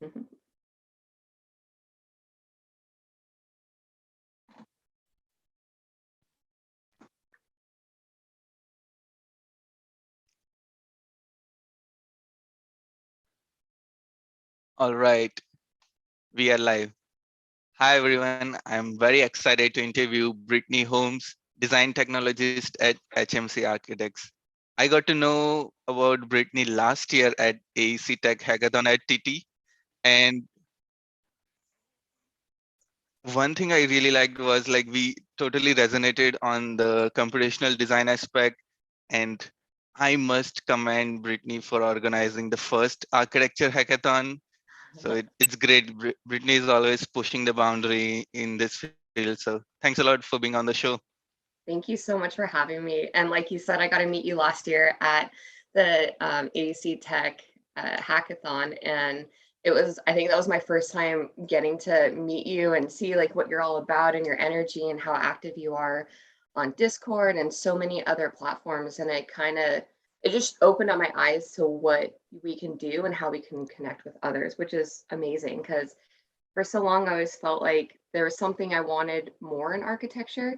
Mhm. All right, we are live. Hi, everyone. I'm very excited to interview Brittney Holmes, design technologist at HMC Architects. I got to know about Brittney last year at AEC Tech Hackathon at TT. And one thing I really liked was like we totally resonated on the computational design aspect. And I must commend Brittney for organizing the first architecture hackathon. So it's great. Brittany is always pushing the boundary in this field. So thanks a lot for being on the show. Thank you so much for having me. And like you said, I got to meet you last year at the AEC Tech hackathon, and I think that was my first time getting to meet you and see like what you're all about and your energy and how active you are on Discord and so many other platforms. And it just opened up my eyes to what we can do and how we can connect with others, which is amazing because for so long I always felt like there was something I wanted more in architecture,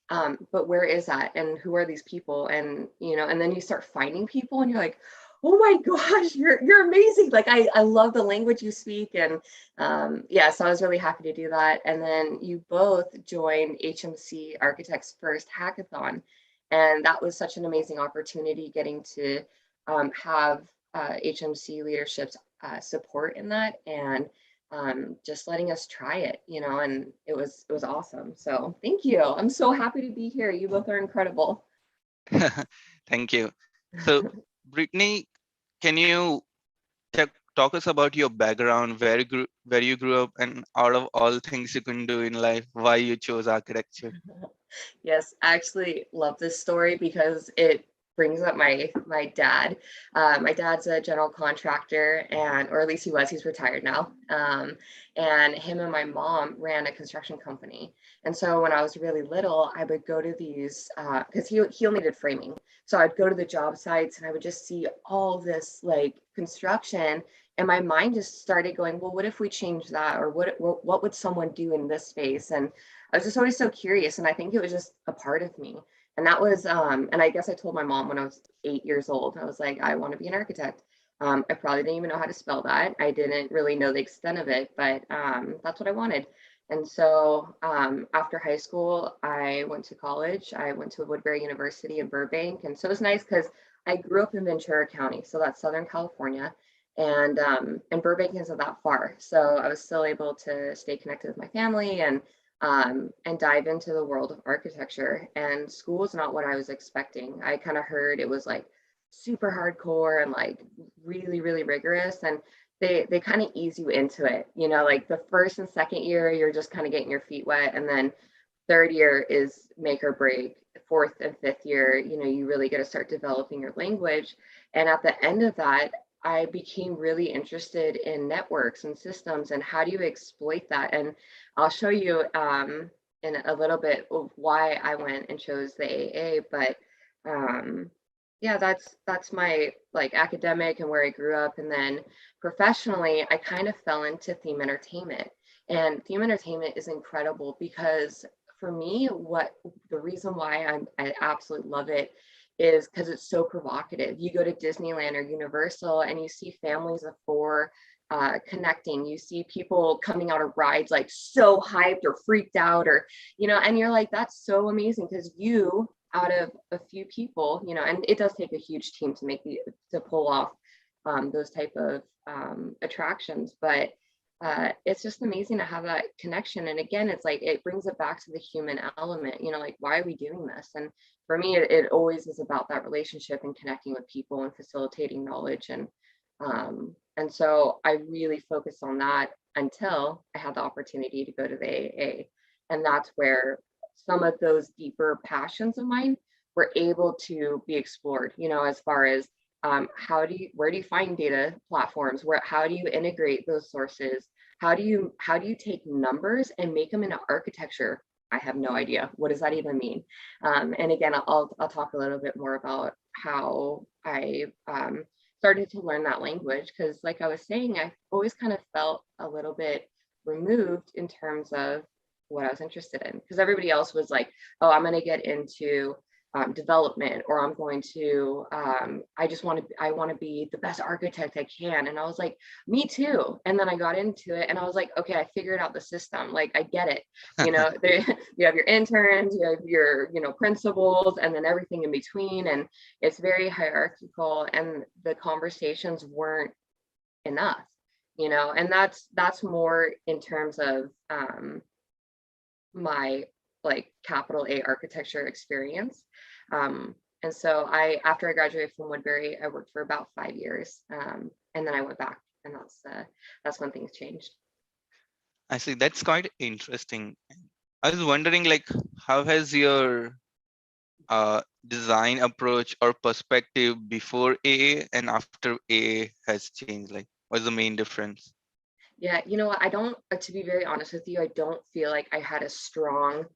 but where is that and who are these people? And and then you start finding people and you're like, oh my gosh, you're amazing. Like I love the language you speak. And yeah, so I was really happy to do that. And then you both joined HMC Architects First Hackathon, and that was such an amazing opportunity getting to have HMC leadership's support in that, and just letting us try it, and it was awesome. So thank you. I'm so happy to be here. You both are incredible. Thank you. So, Brittany, can you talk us about your background, where you grew up, and out of all things you can do in life, why you chose architecture? Yes, I actually love this story because it brings up my dad. My dad's a general contractor, or at least he was. He's retired now. And him and my mom ran a construction company. And so when I was really little, I would go to these because he only did framing. So I'd go to the job sites and I would just see all this like construction. And my mind just started going, well, what if we change that? Or what would someone do in this space? And I was just always so curious, and I think it was just a part of me. And that was, and I guess I told my mom when I was 8 years old, I was like, I want to be an architect. I probably didn't even know how to spell that. I didn't really know the extent of it, but that's what I wanted. And so after high school, I went to college. I went to Woodbury University in Burbank. And so it was nice because I grew up in Ventura County, so that's Southern California. And Burbank isn't that far. So I was still able to stay connected with my family and dive into the world of architecture. And school was not what I was expecting. I kind of heard it was like super hardcore and like really, really rigorous. And they kind of ease you into it. Like the first and second year, you're just kind of getting your feet wet. And then third year is make or break. Fourth and fifth year, you really get to start developing your language. And at the end of that, I became really interested in networks and systems and how do you exploit that. And I'll show you in a little bit of why I went and chose the AA, but yeah, that's my like academic and where I grew up. And then professionally, I kind of fell into theme entertainment. And theme entertainment is incredible because for me, what the reason why I absolutely love it is because it's so provocative. You go to Disneyland or Universal and you see families of four connecting. You see people coming out of rides like so hyped or freaked out, or and you're like, that's so amazing because you out of a few people, and it does take a huge team to to pull off those type of attractions, but it's just amazing to have that connection. And again, it's like it brings it back to the human element, like why are we doing this? And for me, it always is about that relationship and connecting with people and facilitating knowledge. And so I really focused on that until I had the opportunity to go to the AA. And that's where some of those deeper passions of mine were able to be explored, as far as where do you find data platforms? How do you integrate those sources? How do you take numbers and make them into architecture? I have no idea. What does that even mean? And again, I'll talk a little bit more about how I started to learn that language, because like I was saying, I always kind of felt a little bit removed in terms of what I was interested in, because everybody else was like, oh, I'm going to get into development, or I'm going to I want to be the best architect I can. And I was like, me too. And then I got into it and I was like, okay, I figured out the system, like I get it. There, you have your interns, you have your principals, and then everything in between, and it's very hierarchical, and the conversations weren't enough, and that's more in terms of my like capital A architecture experience. And so after I graduated from Woodbury, I worked for about 5 years, and then I went back, and that's when things changed. I see. That's quite interesting. I was wondering, like, how has your design approach or perspective before AA and after AA has changed? Like, what's the main difference? Yeah, you know what? I don't, to be very honest with you, I don't feel like I had a strong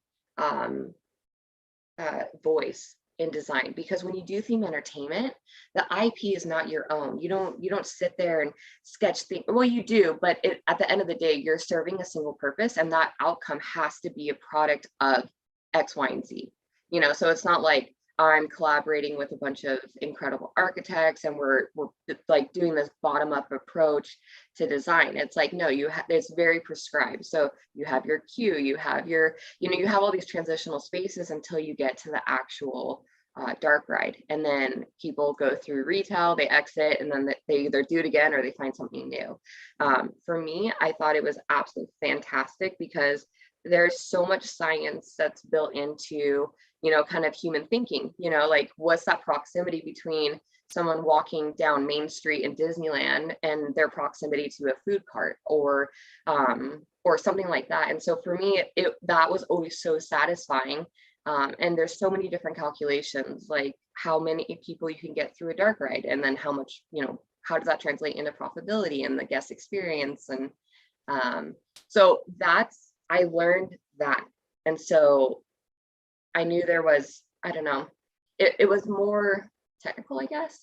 voice in design, because when you do theme entertainment, the IP is not your own. You don't sit there and sketch things. Well, you do, but at the end of the day, you're serving a single purpose, and that outcome has to be a product of X, Y, and Z. So it's not like I'm collaborating with a bunch of incredible architects and we're like doing this bottom up approach to design. It's like, no, it's very prescribed. So you have your queue, you have you have all these transitional spaces until you get to the actual dark ride. And then people go through retail, they exit, and then they either do it again or they find something new. For me, I thought it was absolutely fantastic, because there's so much science that's built into kind of human thinking, like what's that proximity between someone walking down Main Street in Disneyland and their proximity to a food cart, or something like that. And so for me, that was always so satisfying. And there's so many different calculations, like how many people you can get through a dark ride, and then how much, how does that translate into profitability and the guest experience. And so I learned that. And so I knew there was, I don't know, it was more technical, I guess.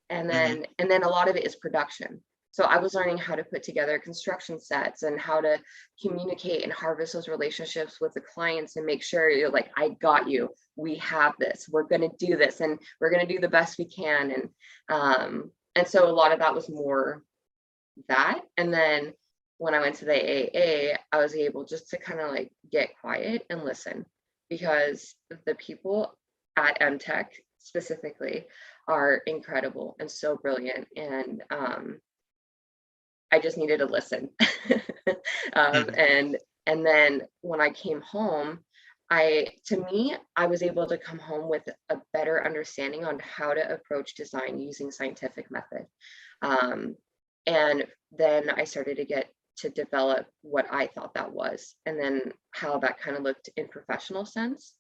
And then a lot of it is production. So I was learning how to put together construction sets and how to communicate and harvest those relationships with the clients and make sure you're like, I got you, we have this, we're going to do this, and we're going to do the best we can. And so a lot of that was more that. And then when I went to the AA, I was able just to kind of like get quiet and listen, because the people at MTech specifically are incredible and so brilliant. And I just needed to listen. And then when I came home, I was able to come home with a better understanding on how to approach design using scientific method. And then I started to develop what I thought that was, and then how that kind of looked in professional sense.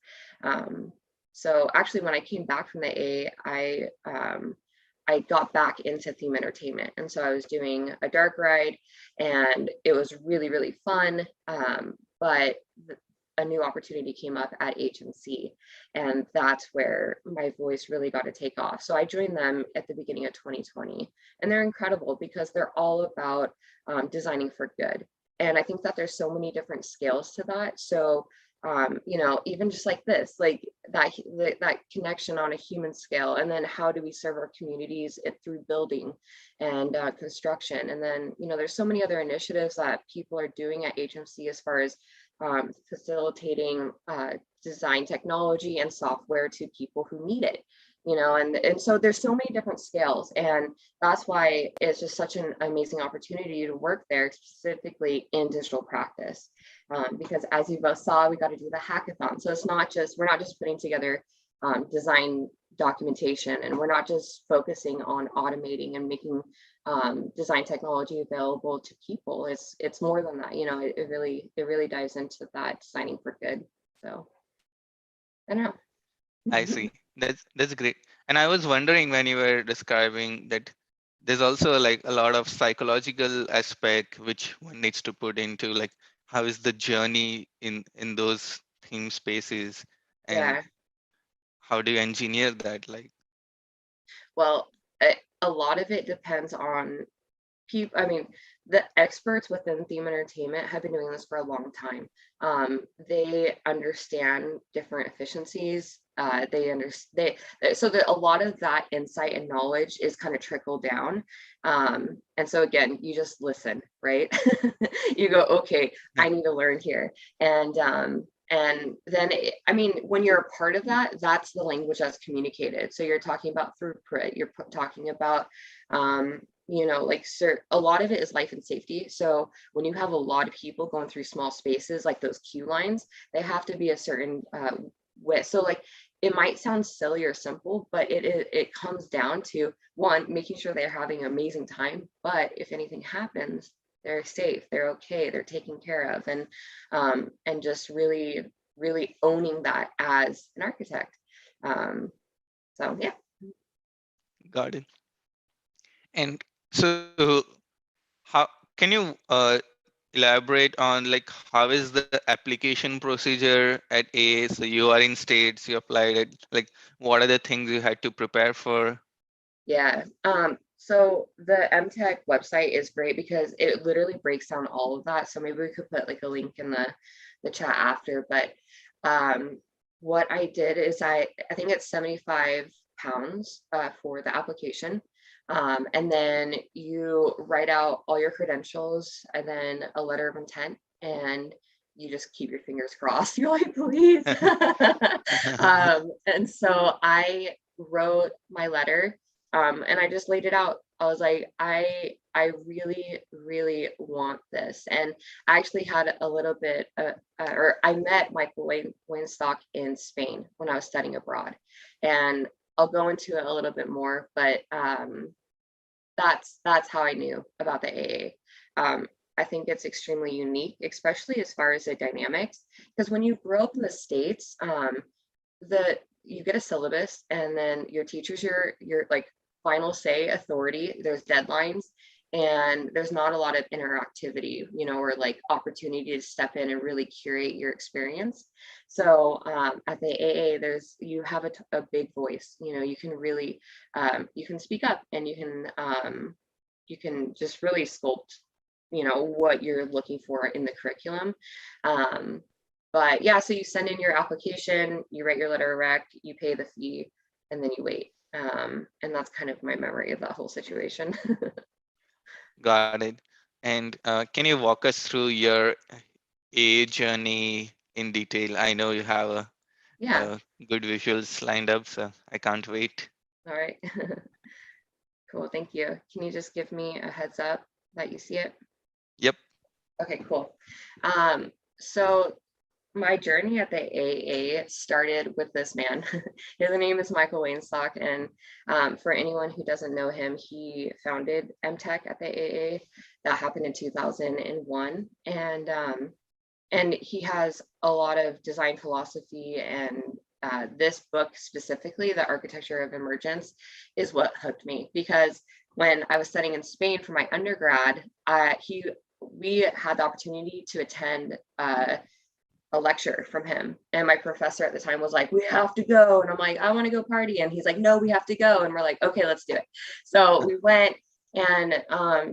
So actually, when I came back from the A, I got back into theme entertainment. And so I was doing a dark ride, and it was really, really fun. But a new opportunity came up at HMC, and that's where my voice really got to take off. So I joined them at the beginning of 2020, and they're incredible because they're all about designing for good. And I think that there's so many different scales to that. So even just like this, like that connection on a human scale, and then how do we serve our communities through building and construction. And then there's so many other initiatives that people are doing at HMC as far as facilitating design technology and software to people who need it, and so there's so many different scales, and that's why it's just such an amazing opportunity to work there, specifically in digital practice, because as you both saw, we got to do the hackathon. So we're not just putting together design documentation, and we're not just focusing on automating and making design technology available to people. It's more than that. It really dives into that designing for good. So I don't know. I see. That's great. And I was wondering, when you were describing that, there's also like a lot of psychological aspect which one needs to put into, like, how is the journey in those theme spaces, and Yeah. how do you engineer that? Like, Well, a lot of it depends on people. I mean, the experts within theme entertainment have been doing this for a long time. They understand different efficiencies. They understand so that a lot of that insight and knowledge is kind of trickled down. And so again, you just listen, right? You go, okay, Yeah. I need to learn here. And then, I mean, when you're a part of that, that's the language that's communicated. So you're talking about throughput, you're talking about, you know, like a lot of it is life and safety. So when you have a lot of people going through small spaces, like those queue lines, they have to be a certain width. So like, it might sound silly or simple, but it comes down to, one, making sure they're having an amazing time, but if anything happens, they're safe, they're okay, they're taken care of, and just really, really owning that as an architect. So yeah. Got it. And so how can you elaborate on like how is the application procedure at AA? So you are in states, you applied it, like what are the things you had to prepare for? Yeah. So the MTech website is great because it literally breaks down all of that. So maybe we could put like a link in the chat after. But what I did is I think it's 75 pounds for the application. And then you write out all your credentials and then a letter of intent, and you just keep your fingers crossed. You're like, please. And so I wrote my letter, and I just laid it out. I was like, I really, really want this. And I actually had a little bit, or I met Michael Weinstock in Spain when I was studying abroad. And I'll go into it a little bit more, but that's how I knew about the AA. I think it's extremely unique, especially as far as the dynamics, because when you grow up in the States, the you get a syllabus, and then your teacher's your like final say authority. There's deadlines, and there's not a lot of interactivity, you know, or like opportunity to step in and really curate your experience. So at the AA, you have a big voice. You know, you can really you can speak up, and you can just really sculpt, you know, what you're looking for in the curriculum. But yeah, so you send in your application, you write your letter of rec, you pay the fee, and then you wait. And that's kind of my memory of that whole situation. Got it. And can you walk us through your A journey in detail? I know you have Yeah. good visuals lined up, so I can't wait. All right. Cool. Thank you. Can you just give me a heads up that you see it? Yep. Okay, cool. So my journey at the AA started with this man. His name is Michael Weinstock, and for anyone who doesn't know him, he founded MTech at the AA. That happened in 2001, and he has a lot of design philosophy, and this book specifically, The Architecture of Emergence, is what hooked me, because when I was studying in Spain for my undergrad, we had the opportunity to attend a lecture from him, and my professor at the time was like, we have to go, and I'm like, I want to go party, and he's like, no, we have to go, and we're like, okay, let's do it. So we went, and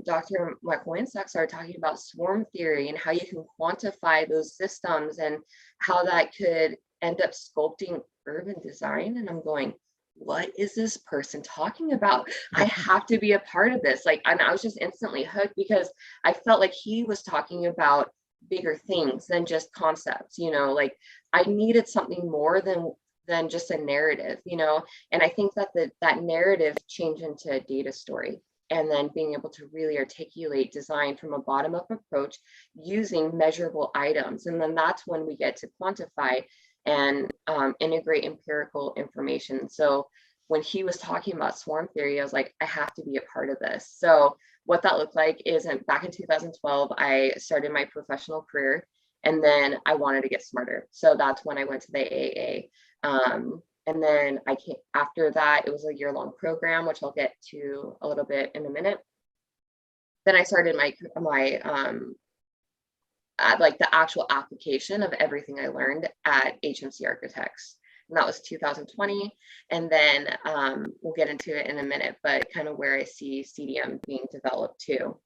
Dr. Michael Weinstock started talking about swarm theory and how you can quantify those systems and how that could end up sculpting urban design. And I'm going, what is this person talking about? I have to be a part of this. Like, and I was just instantly hooked, because I felt like he was talking about bigger things than just concepts, you know, like I needed something more than just a narrative, you know. And I think that that narrative changed into a data story, and then being able to really articulate design from a bottom-up approach using measurable items. And then that's when we get to quantify and integrate empirical information. So when he was talking about swarm theory, I was like, I have to be a part of this. So what that looked like is back in 2012, I started my professional career, and then I wanted to get smarter. So that's when I went to the AA. And then I came after that, it was a year-long program, which I'll get to a little bit in a minute. Then I started my like the actual application of everything I learned at HMC Architects. and that was 2020. And then we'll get into it in a minute, but kind of where I see CDM being developed too.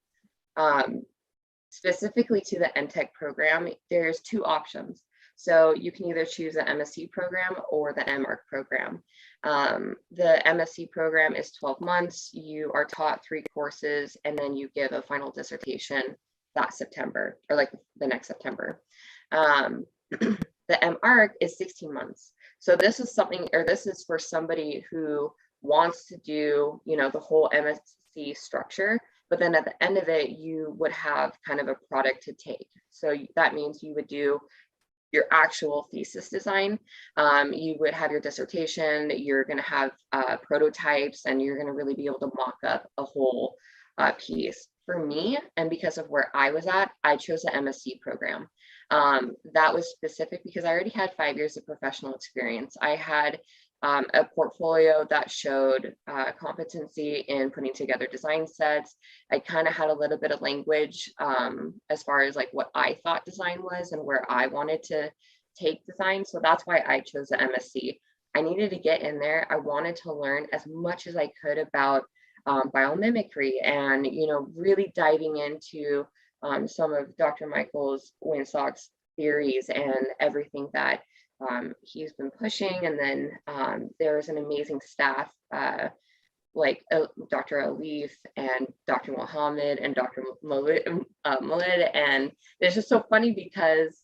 Specifically to the MTech program, there's two options. So you can either choose the MSc program or the MArch program. The MSc program is 12 months. You are taught 3 courses, and then you give a final dissertation that September, or like the next September. The MArch is 16 months. So this is something, or this is for somebody who wants to do, you know, the whole MSc structure, but then at the end of it, you would have kind of a product to take. So that means you would do your actual thesis design. You would have your dissertation, you're gonna have prototypes, and you're gonna really be able to mock up a whole piece. For me, and because of where I was at, I chose the MSc program. That was specific because I already had 5 years of professional experience. I had a portfolio that showed competency in putting together design sets. I kind of had a little bit of language as far as like what I thought design was and where I wanted to take design. So that's why I chose the MSc. I needed to get in there. I wanted to learn as much as I could about biomimicry and, you know, really diving into some of Dr. Michael's Winsock's theories and everything that he's been pushing. And then there's an amazing staff like Dr. Alif and Dr. Mohammed and Dr. Malid, and it's just so funny because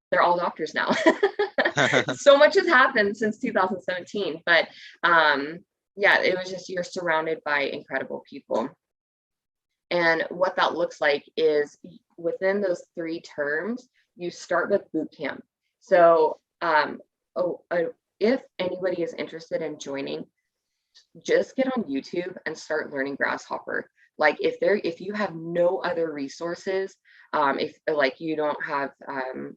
they're all doctors now. So much has happened since 2017, but yeah, it was just, you're surrounded by incredible people. And what that looks like is within those 3 terms, you start with boot camp. So if anybody is interested in joining, just get on YouTube and start learning Grasshopper. Like if you have no other resources, if like you don't have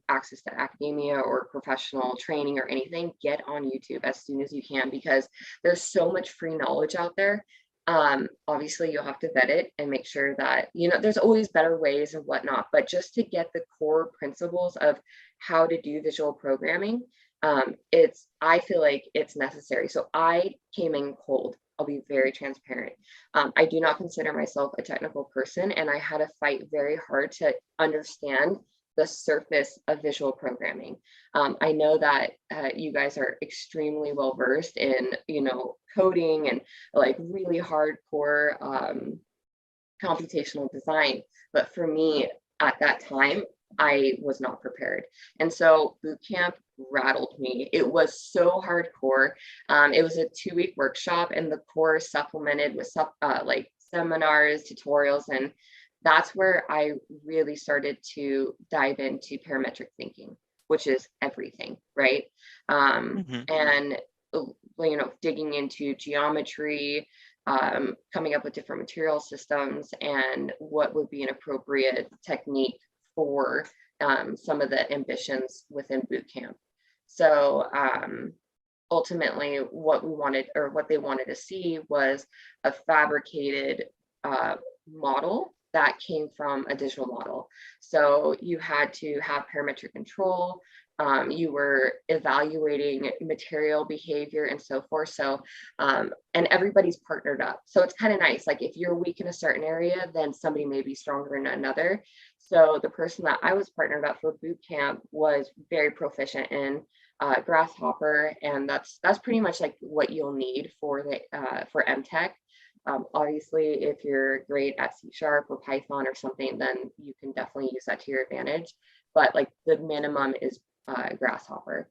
access to academia or professional training or anything, get on YouTube as soon as you can, because there's so much free knowledge out there. Obviously you'll have to vet it and make sure that, you know, there's always better ways and whatnot, but just to get the core principles of how to do visual programming, I feel like it's necessary. So I came in cold. I'll be very transparent. I do not consider myself a technical person, and I had to fight very hard to understand the surface of visual programming. I know that you guys are extremely well versed in, you know, coding and like really hardcore computational design, but for me at that time, I was not prepared. And so boot camp rattled me. It was so hardcore. It was a 2-week workshop, and the course supplemented with like seminars, tutorials, and that's where I really started to dive into parametric thinking, which is everything, right? And, you know, digging into geometry, coming up with different material systems and what would be an appropriate technique for some of the ambitions within boot camp. So ultimately what we wanted, or what they wanted to see, was a fabricated model that came from a digital model. So you had to have parametric control, you were evaluating material behavior and so forth. So, and everybody's partnered up. So it's kind of nice. Like if you're weak in a certain area, then somebody may be stronger in another. So the person that I was partnered up for boot camp was very proficient in Grasshopper, and that's pretty much like what you'll need for the for MTech. Obviously, if you're great at C# or Python or something, then you can definitely use that to your advantage. But like the minimum is Grasshopper.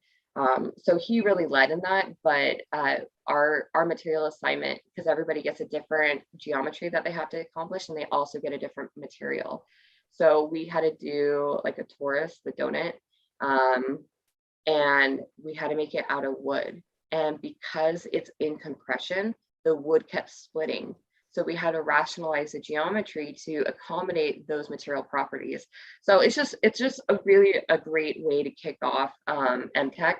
So he really led in that, but our material assignment, because everybody gets a different geometry that they have to accomplish, and they also get a different material. So we had to do like a torus, the donut, and we had to make it out of wood. And because it's in compression, the wood kept splitting. So we had to rationalize the geometry to accommodate those material properties. So it's just a really a great way to kick off MTech.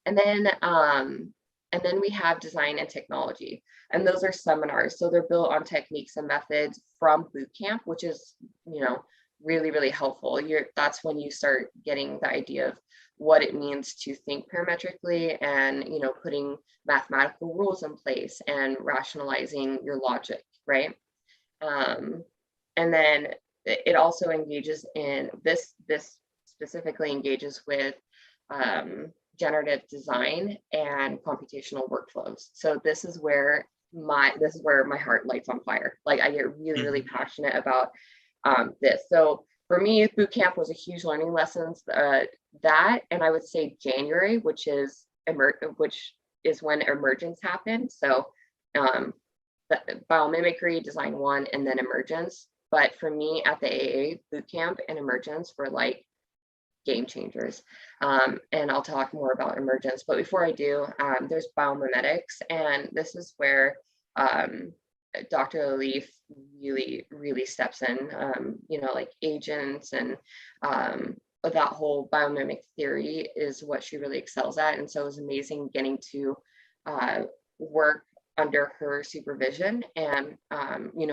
And then we have design and technology, and those are seminars. So they're built on techniques and methods from boot camp, which is, you know, really, really helpful. That's when you start getting the idea of what it means to think parametrically and, putting mathematical rules in place and rationalizing your logic, right? And then it also engages in this specifically engages with generative design and computational workflows. So this is where my heart lights on fire. Like I get really passionate about this. So for me, boot camp was a huge learning lessons. That, and I would say January, which is when emergence happened. So biomimicry, design one, and then emergence. But for me at the AA, boot camp and emergence were like game changers. And I'll talk more about emergence. But before I do, there's biomimetics, and this is where Dr. Leaf really steps in, like agents and that whole biomimic theory is what she really excels at. And so it was amazing getting to work under her supervision and,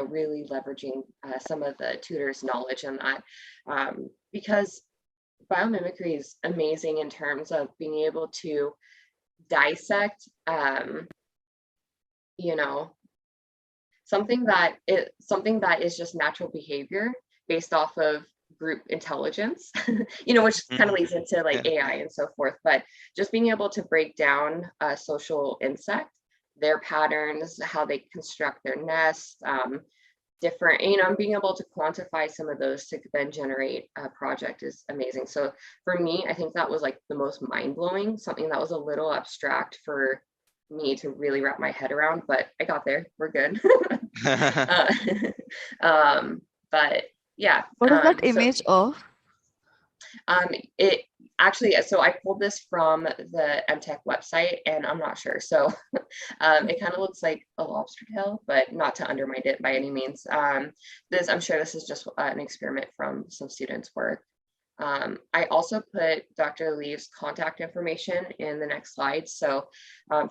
really leveraging some of the tutors' knowledge in that, because biomimicry is amazing in terms of being able to dissect, something that is just natural behavior based off of group intelligence, which kind of leads into like AI and so forth. But just being able to break down a social insect, their patterns, how they construct their nests, different, being able to quantify some of those to then generate a project is amazing. So for me, I think that was like the most mind-blowing, something that was a little abstract for me to really wrap my head around, but I got there. We're good. But yeah. What is that image of? It actually, so I pulled this from the MTech website, and I'm not sure. So it kind of looks like a lobster tail, but not to undermine it by any means. I'm sure this is just an experiment from some students' work. I also put Dr. Lee's contact information in the next slide. So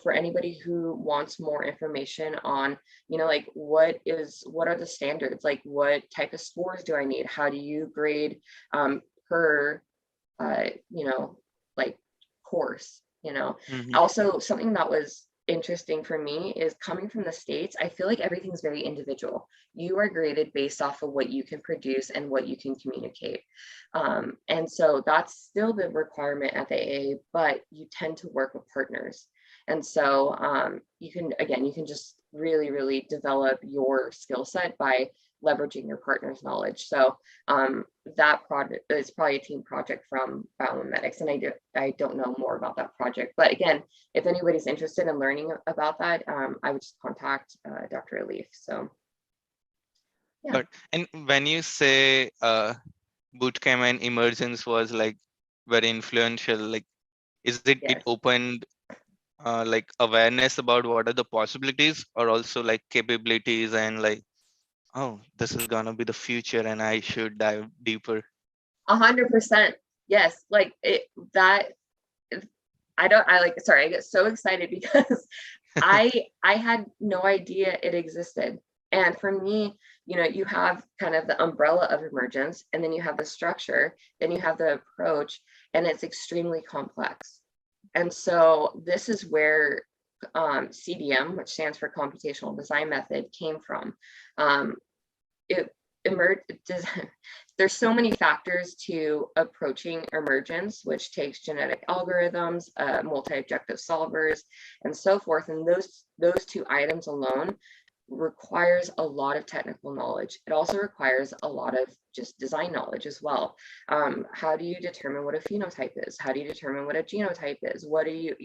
for anybody who wants more information on, like what are the standards? Like what type of scores do I need? How do you grade per, like course, Also something that was interesting for me is coming from the States, I feel like everything's very individual. You are graded based off of what you can produce and what you can communicate. And so that's still the requirement at the AA, but you tend to work with partners. And so you can just really develop your skill set by leveraging your partner's knowledge. So that project is probably a team project from biomimetics, and I don't know more about that project. But again, if anybody's interested in learning about that, I would just contact Dr. Alif. So yeah. But and when you say bootcamp and emergence was like very influential, like is it Yes. it opened like awareness about what are the possibilities, or also like capabilities and like, oh, this is gonna be the future and I should dive deeper? 100%. Yes. Like I get so excited because I had no idea it existed. And for me, you have kind of the umbrella of emergence, and then you have the structure, then you have the approach, and it's extremely complex. And so this is where CDM, which stands for Computational Design Method, came from. There's so many factors to approaching emergence, which takes genetic algorithms, multi-objective solvers, and so forth. And those two items alone requires a lot of technical knowledge. It also requires a lot of just design knowledge as well. How do you determine what a phenotype is? How do you determine what a genotype is? What do you,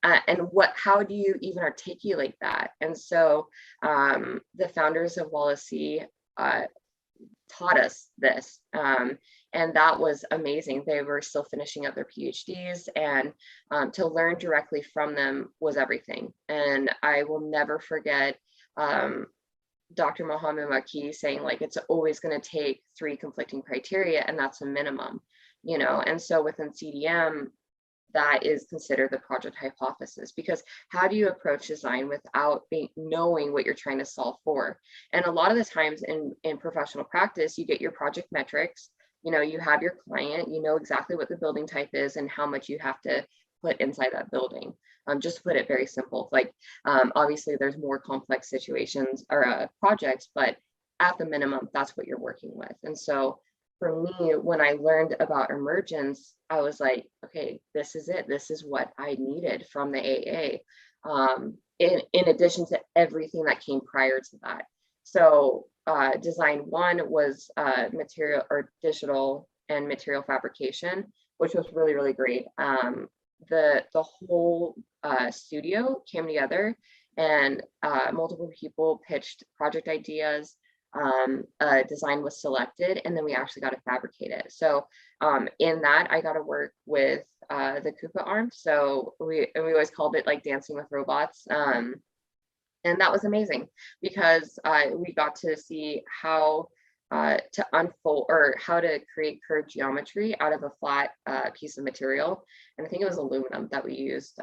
how do you even articulate that? And so the founders of Wallasey taught us this, and that was amazing. They were still finishing up their PhDs, and to learn directly from them was everything. And I will never forget Dr. Mohammed Maki saying, like, it's always going to take 3 conflicting criteria, and that's a minimum, and so within CDM, that is considered the project hypothesis, because how do you approach design without knowing what you're trying to solve for? And a lot of the times in professional practice, you get your project metrics, you have your client, you know exactly what the building type is and how much you have to put inside that building. Just to put it very simple, like obviously there's more complex situations or projects, but at the minimum, that's what you're working with. And so for me, when I learned about emergence, I was like, okay, this is it. This is what I needed from the AA. In addition to everything that came prior to that. So design one was material or digital and material fabrication, which was really, really great. The whole studio came together and multiple people pitched project ideas. A design was selected, and then we actually got to fabricate it. So in that, I got to work with the Coupa arm. So we always called it like dancing with robots. And that was amazing because we got to see how to unfold or how to create curved geometry out of a flat piece of material. And I think it was aluminum that we used,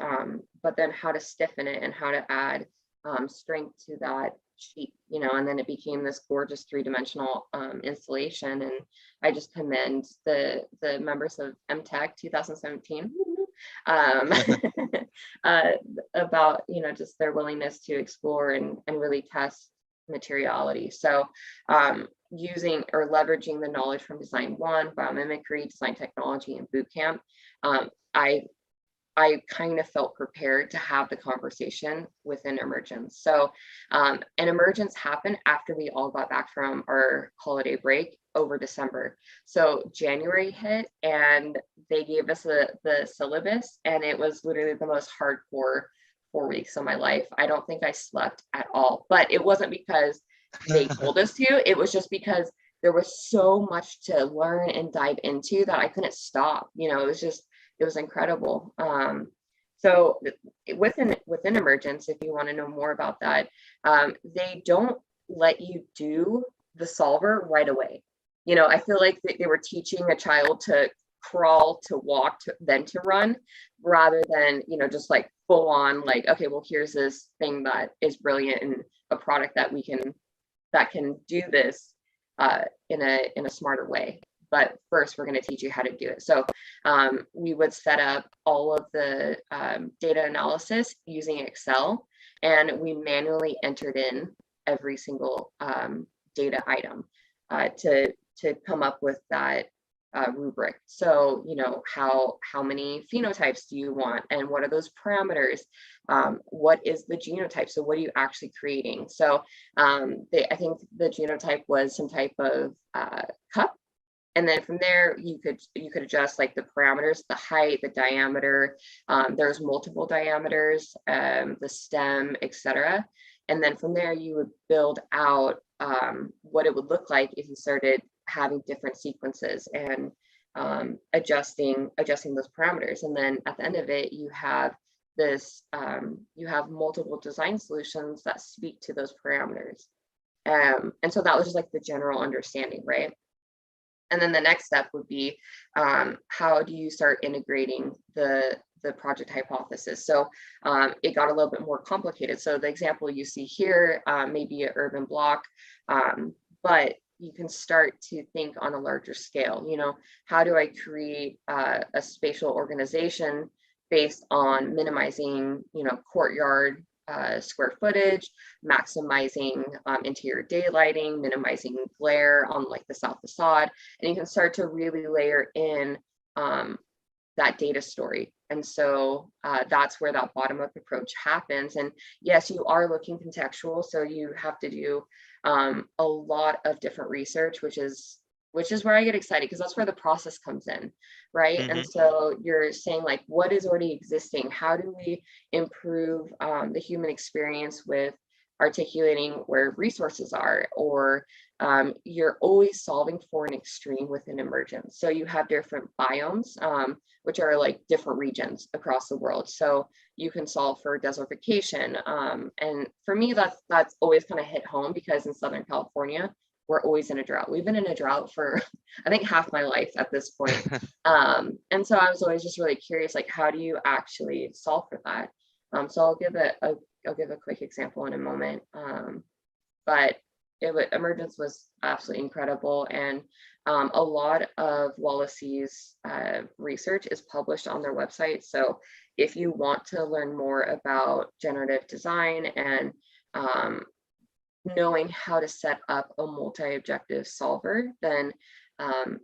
but then how to stiffen it and how to add strength to that sheet, and then it became this gorgeous three-dimensional installation. And I just commend the members of MTech 2017 about just their willingness to explore and really test materiality. So using or leveraging the knowledge from design one, biomimicry, design technology, and boot camp, I kind of felt prepared to have the conversation within emergence. So and emergence happened after we all got back from our holiday break over December. So January hit and they gave us the syllabus, and it was literally the most hardcore 4 weeks of my life. I don't think I slept at all, but it wasn't because they told us to. It was just because there was so much to learn and dive into that I couldn't stop. It was incredible. So within emergence, if you want to know more about that, they don't let you do the solver right away. I feel like they were teaching a child to crawl, to walk, then to run, rather than just like full on like, okay, well, here's this thing that is brilliant and a product that can do this in a smarter way. But first, we're going to teach you how to do it. So we would set up all of the data analysis using Excel, and we manually entered in every single data item to come up with that rubric. So, how many phenotypes do you want, and what are those parameters? What is the genotype? So, what are you actually creating? So, I think the genotype was some type of cup. And then from there, you could adjust like the parameters, the height, the diameter. There's multiple diameters, the stem, etc. And then from there, you would build out what it would look like if you started having different sequences and adjusting those parameters. And then at the end of it, you have you have multiple design solutions that speak to those parameters. And so that was just like the general understanding, right? And then the next step would be how do you start integrating the project hypothesis? So it got a little bit more complicated. So the example you see here may be an urban block, but you can start to think on a larger scale. How do I create a spatial organization based on minimizing, courtyard square footage, maximizing interior daylighting, minimizing glare on like the south facade, and you can start to really layer in that data story. And so that's where that bottom-up approach happens. And yes, you are looking contextual, so you have to do a lot of different research, which is where I get excited, because that's where the process comes in, right? Mm-hmm. And so you're saying like, what is already existing? How do we improve the human experience with articulating where resources are? Or you're always solving for an extreme within emergence. So you have different biomes, which are like different regions across the world. So you can solve for desertification. And for me, that's always kind of hit home, because in Southern California, we're always in a drought. We've been in a drought for, I think, half my life at this point. And so I was always just really curious, like, how do you actually solve for that? So I'll give a quick example in a moment. But emergence was absolutely incredible. And A lot of Wallacey's research is published on their website. So if you want to learn more about generative design and knowing how to set up a multi-objective solver, then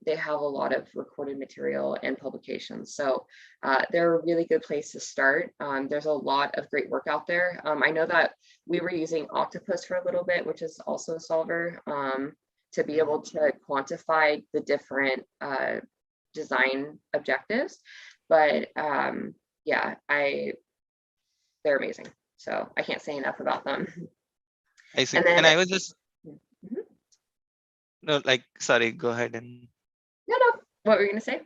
they have a lot of recorded material and publications. So they're a really good place to start. There's a lot of great work out there. I know that we were using Octopus for a little bit, which is also a solver, to be able to quantify the different design objectives. But yeah, they're amazing. So I can't say enough about them. I see. And then, And I was just, Mhm. no, like, sorry, go ahead. And No, what were you gonna say?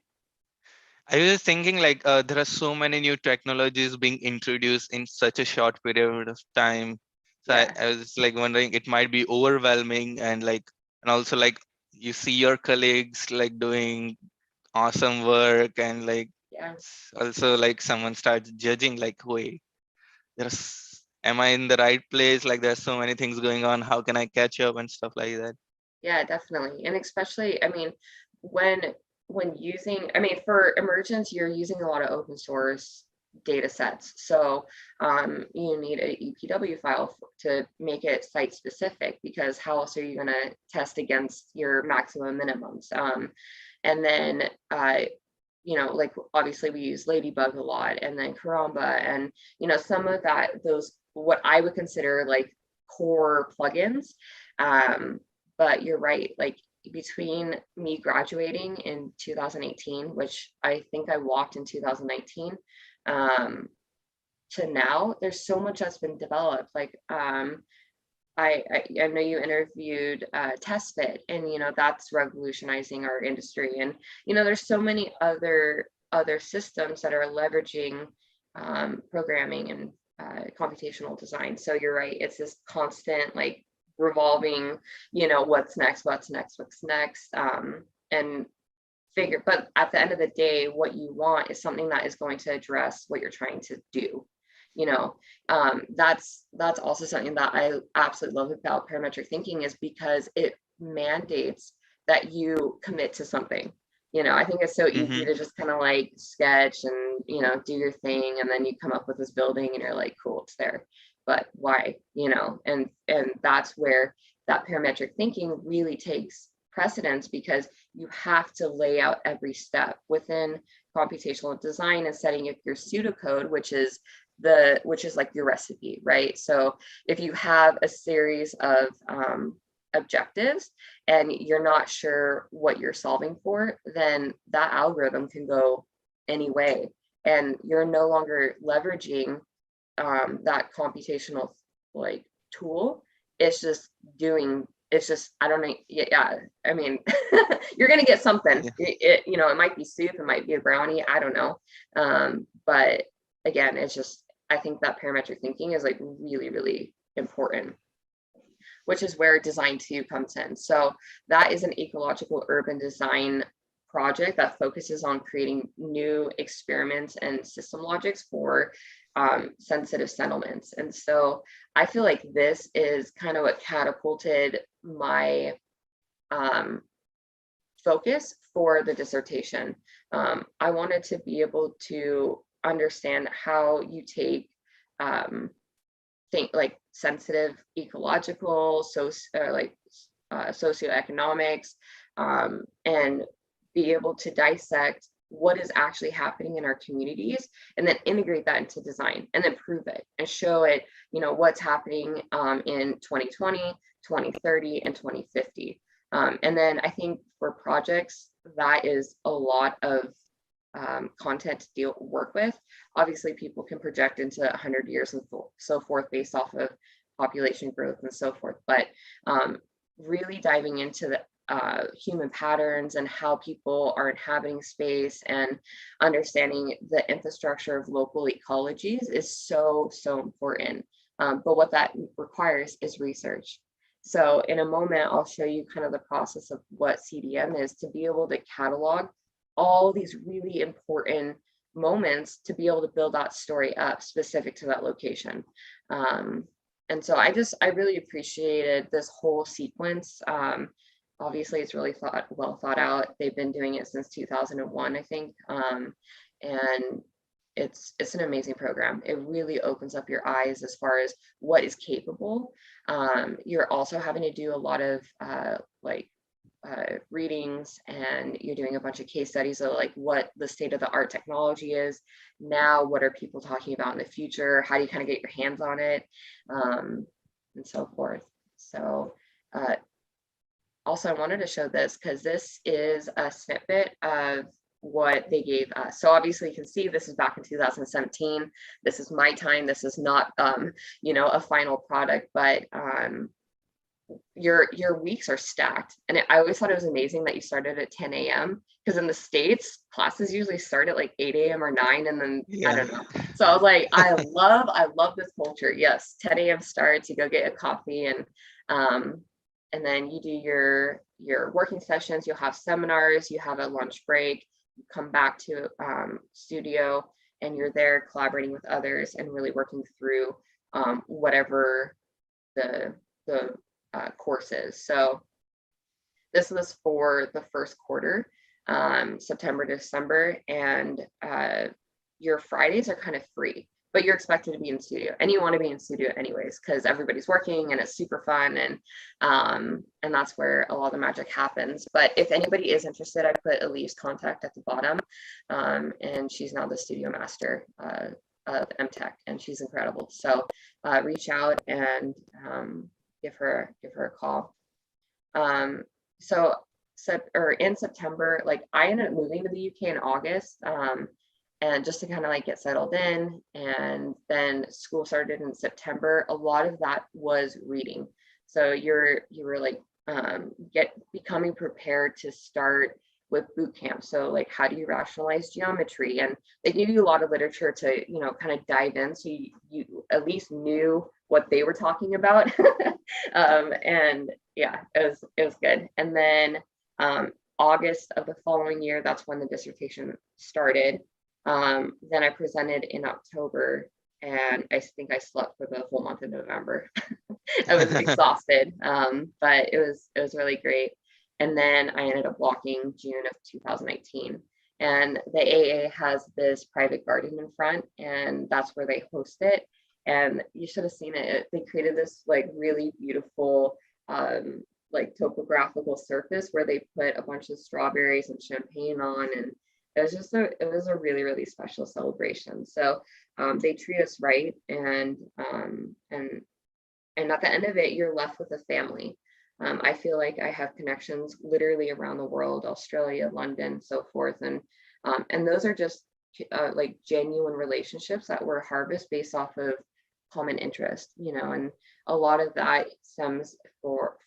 I was just thinking, like, there are so many new technologies being introduced in such a short period of time. So Yeah, I was like wondering, it might be overwhelming, and like, and also like you see your colleagues like doing awesome work, and like yeah. also like someone starts judging, like, wait, am I in the right place? Like, there's so many things going on. How can I catch up and stuff like that? Yeah, definitely. And especially, I mean, when using, I mean, for emergence, you're using a lot of open source data sets. So you need a EPW file to make it site specific, because how else are you going to test against your maximum minimums? And then you know, like obviously we use Ladybug a lot, and then Karamba, and you know, some of that, those what I would consider like core plugins. But you're right, like between me graduating in 2018, which I think I walked in 2019, to now, there's so much that's been developed. Like I know you interviewed TestFit, and you know that's revolutionizing our industry. And you know there's so many other systems that are leveraging programming and computational design. So you're right, it's this constant like revolving, you know, what's next, and figure. But at the end of the day, what you want is something that is going to address what you're trying to do. You know, that's also something that I absolutely love about parametric thinking, is because it mandates that you commit to something. You know, I think it's so easy to just kind of like sketch and, you know, do your thing, and then you come up with this building and you're like, cool, it's there. But why? You know, and that's where that parametric thinking really takes precedence, because you have to lay out every step within computational design and setting up your pseudocode, which is like your recipe, right? So if you have a series of objectives and you're not sure what you're solving for, then that algorithm can go any way, and you're no longer leveraging that computational like tool. It's just I don't know. Yeah, I mean, you're gonna get something. Yeah. You know, it might be soup, it might be a brownie, I don't know. But again, it's just, I think that parametric thinking is like really, really important, which is where design 2 comes in. So that is an ecological urban design project that focuses on creating new experiments and system logics for sensitive settlements. And so I feel like this is kind of what catapulted my focus for the dissertation. I wanted to be able to understand how you take think like sensitive ecological, socioeconomics, and be able to dissect what is actually happening in our communities, and then integrate that into design, and then prove it and show it, you know, what's happening in 2020, 2030, and 2050. And then I think for projects, that is a lot of content to work with. Obviously, people can project into 100 years and so forth based off of population growth and so forth, but really diving into the human patterns and how people are inhabiting space and understanding the infrastructure of local ecologies is so important. But what that requires is research. So in a moment, I'll show you kind of the process of what CDM is, to be able to catalog all these really important moments to be able to build that story up specific to that location. And so I really appreciated this whole sequence. obviously it's really well thought out. They've been doing it since 2001, I think. And it's an amazing program. It really opens up your eyes as far as what is capable. You're also having to do a lot of readings, and you're doing a bunch of case studies of like what the state of the art technology is now, what are people talking about in the future, how do you kind of get your hands on it, and so forth. So also I wanted to show this because this is a snippet of what they gave us. So obviously you can see this is back in 2017. This is my time. This is not a final product, but your weeks are stacked. And I always thought it was amazing that you started at 10 a.m. because in the States, classes usually start at like 8 a.m. or 9, and then I don't know. So I was like, I love this culture. Yes, 10 a.m. starts, you go get a coffee, and then you do your working sessions, you'll have seminars, you have a lunch break, you come back to studio, and you're there collaborating with others and really working through whatever the courses. So this was for the first quarter, September to December, and your Fridays are kind of free, but you're expected to be in studio, and you want to be in studio anyways because everybody's working and it's super fun, and that's where a lot of the magic happens. But if anybody is interested, I put Elif's contact at the bottom, and she's now the studio master of MTech, and she's incredible. So reach out and give her a call. So in September, like I ended up moving to the UK in August, and just to kind of like get settled in, and then school started in September. A lot of that was reading. So you were like becoming prepared to start with boot camp. So like, how do you rationalize geometry? And they gave you a lot of literature to, kind of dive in, so you at least knew what they were talking about. And yeah, it was good. And then August of the following year, that's when the dissertation started. Then I presented in October, and I think I slept for the whole month of November. I was exhausted, but it was really great. And then I ended up walking June of 2019. And the AA has this private garden in front, and that's where they host it. And you should have seen it. They created this like really beautiful like topographical surface where they put a bunch of strawberries and champagne on, and it was a really, really special celebration. So they treat us right, and at the end of it, you're left with a family. I feel like I have connections literally around the world, Australia, London, so forth, and those are just like genuine relationships that were harvested based off of common interest, and a lot of that stems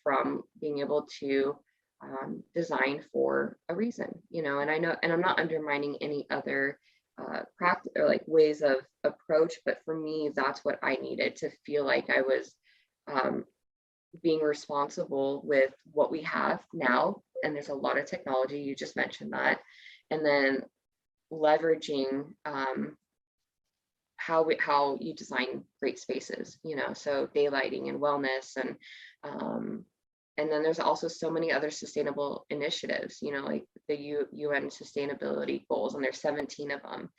from being able to design for a reason, and I know, and I'm not undermining any other practice or like ways of approach, but for me, that's what I needed to feel like I was being responsible with what we have now. And there's a lot of technology, you just mentioned that, and then leveraging how you design great spaces, so daylighting and wellness, and then there's also so many other sustainable initiatives, like the UN sustainability goals, and there's 17 of them,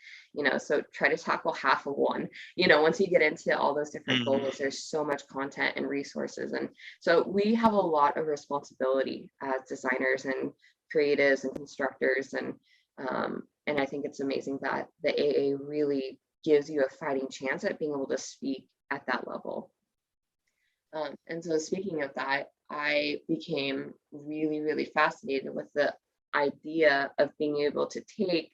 so try to tackle half of one. Once you get into all those different goals, there's so much content and resources. And so we have a lot of responsibility as designers and creatives and constructors. And I think it's amazing that the AA really gives you a fighting chance at being able to speak at that level. And so speaking of that, I became really, really fascinated with the idea of being able to take,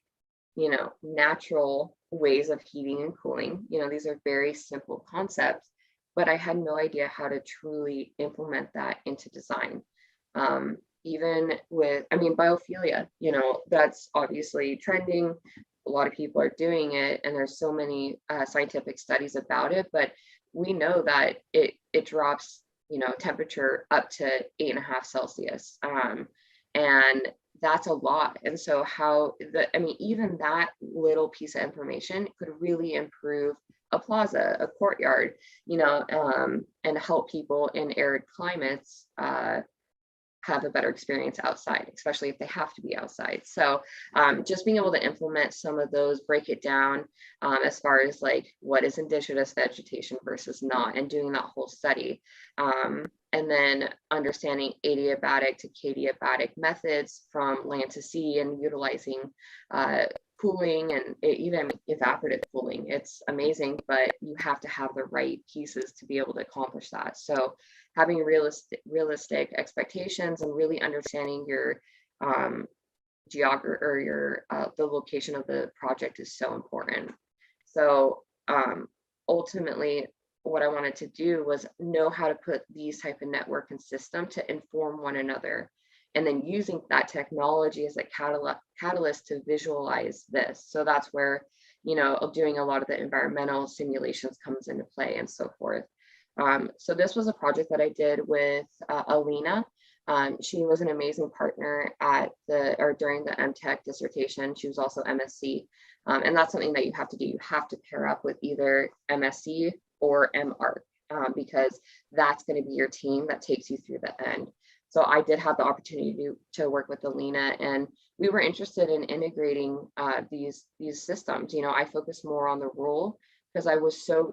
natural ways of heating and cooling. These are very simple concepts, but I had no idea how to truly implement that into design. Even with, biophilia, that's obviously trending. A lot of people are doing it, and there's so many scientific studies about it, but we know that it drops, temperature up to 8.5 Celsius. And that's a lot. And so even that little piece of information could really improve a plaza, a courtyard, and help people in arid climates have a better experience outside, especially if they have to be outside. So just being able to implement some of those, break it down as far as like what is indigenous vegetation versus not, and doing that whole study. And then understanding adiabatic to kadiabatic methods from land to sea, and utilizing cooling and even evaporative cooling. It's amazing, but you have to have the right pieces to be able to accomplish that. So having realistic expectations and really understanding your geography or your the location of the project is so important. So ultimately, what I wanted to do was know how to put these type of network and system to inform one another, and then using that technology as a catalyst to visualize this. So that's where, you know, doing a lot of the environmental simulations comes into play and so forth. So this was a project that I did with Alina. She was an amazing partner at during the MTech dissertation. She was also MSc. And that's something that you have to do. You have to pair up with either MSc or MArch, because that's going to be your team that takes you through the end. So I did have the opportunity to work with Alina, and we were interested in integrating these systems. You know, I focused more on the role, because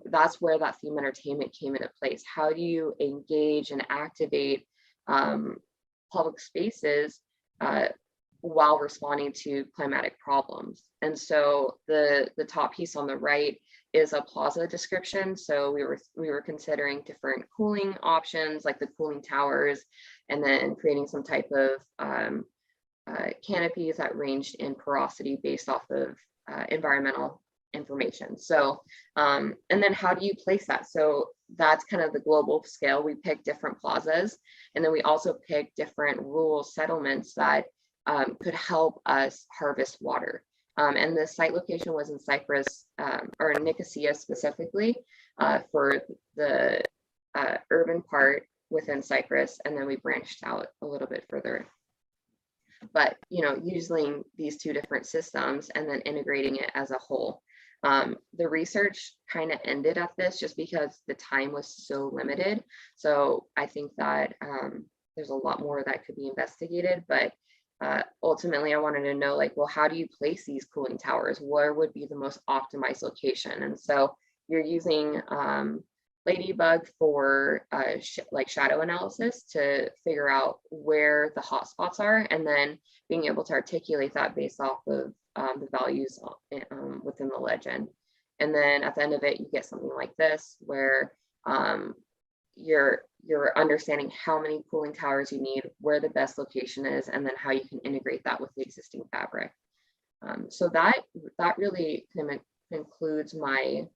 that's where that theme entertainment came into place. How do you engage and activate public spaces while responding to climatic problems? And so the top piece on the right is a plaza description. So we were considering different cooling options, like the cooling towers, and then creating some type of canopies that ranged in porosity based off of environmental information. So and then how do you place that? So that's kind of the global scale. We picked different plazas, and then we also picked different rural settlements that could help us harvest water. And the site location was in Cyprus, or in Nicosia specifically, for the urban part within Cyprus, and then we branched out a little bit further. But, you know, using these two different systems and then integrating it as a whole. The research kind of ended at this just because the time was so limited. So I think that there's a lot more that could be investigated, but ultimately I wanted to know, like, well, how do you place these cooling towers? Where would be the most optimized location? And so you're using Ladybug for like shadow analysis to figure out where the hotspots are, and then being able to articulate that based off of the values within the legend. And then at the end of it, you get something like this, where you're understanding how many cooling towers you need, where the best location is, and then how you can integrate that with the existing fabric. So that really concludes my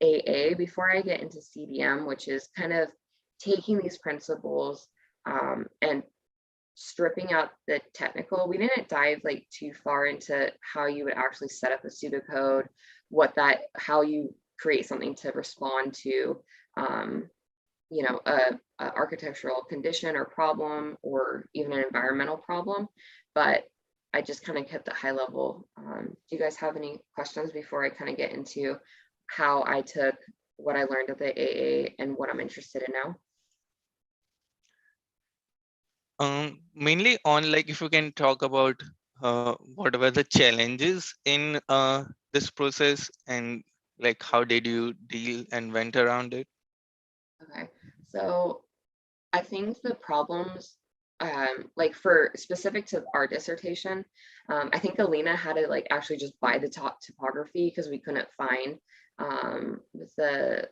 AA before I get into CDM, which is kind of taking these principles and stripping out the technical. We didn't dive like too far into how you would actually set up a pseudocode, how you create something to respond to, you know, a architectural condition or problem, or even an environmental problem. But I just kind of kept it high level. Do you guys have any questions before I kind of get into how I took what I learned at the AA and what I'm interested in now? Mainly on, like, if you can talk about what were the challenges in this process, and like how did you deal and went around it? Okay, so I think the problems, like for specific to our dissertation, I think Alina had to like actually just buy the top topography because we couldn't find the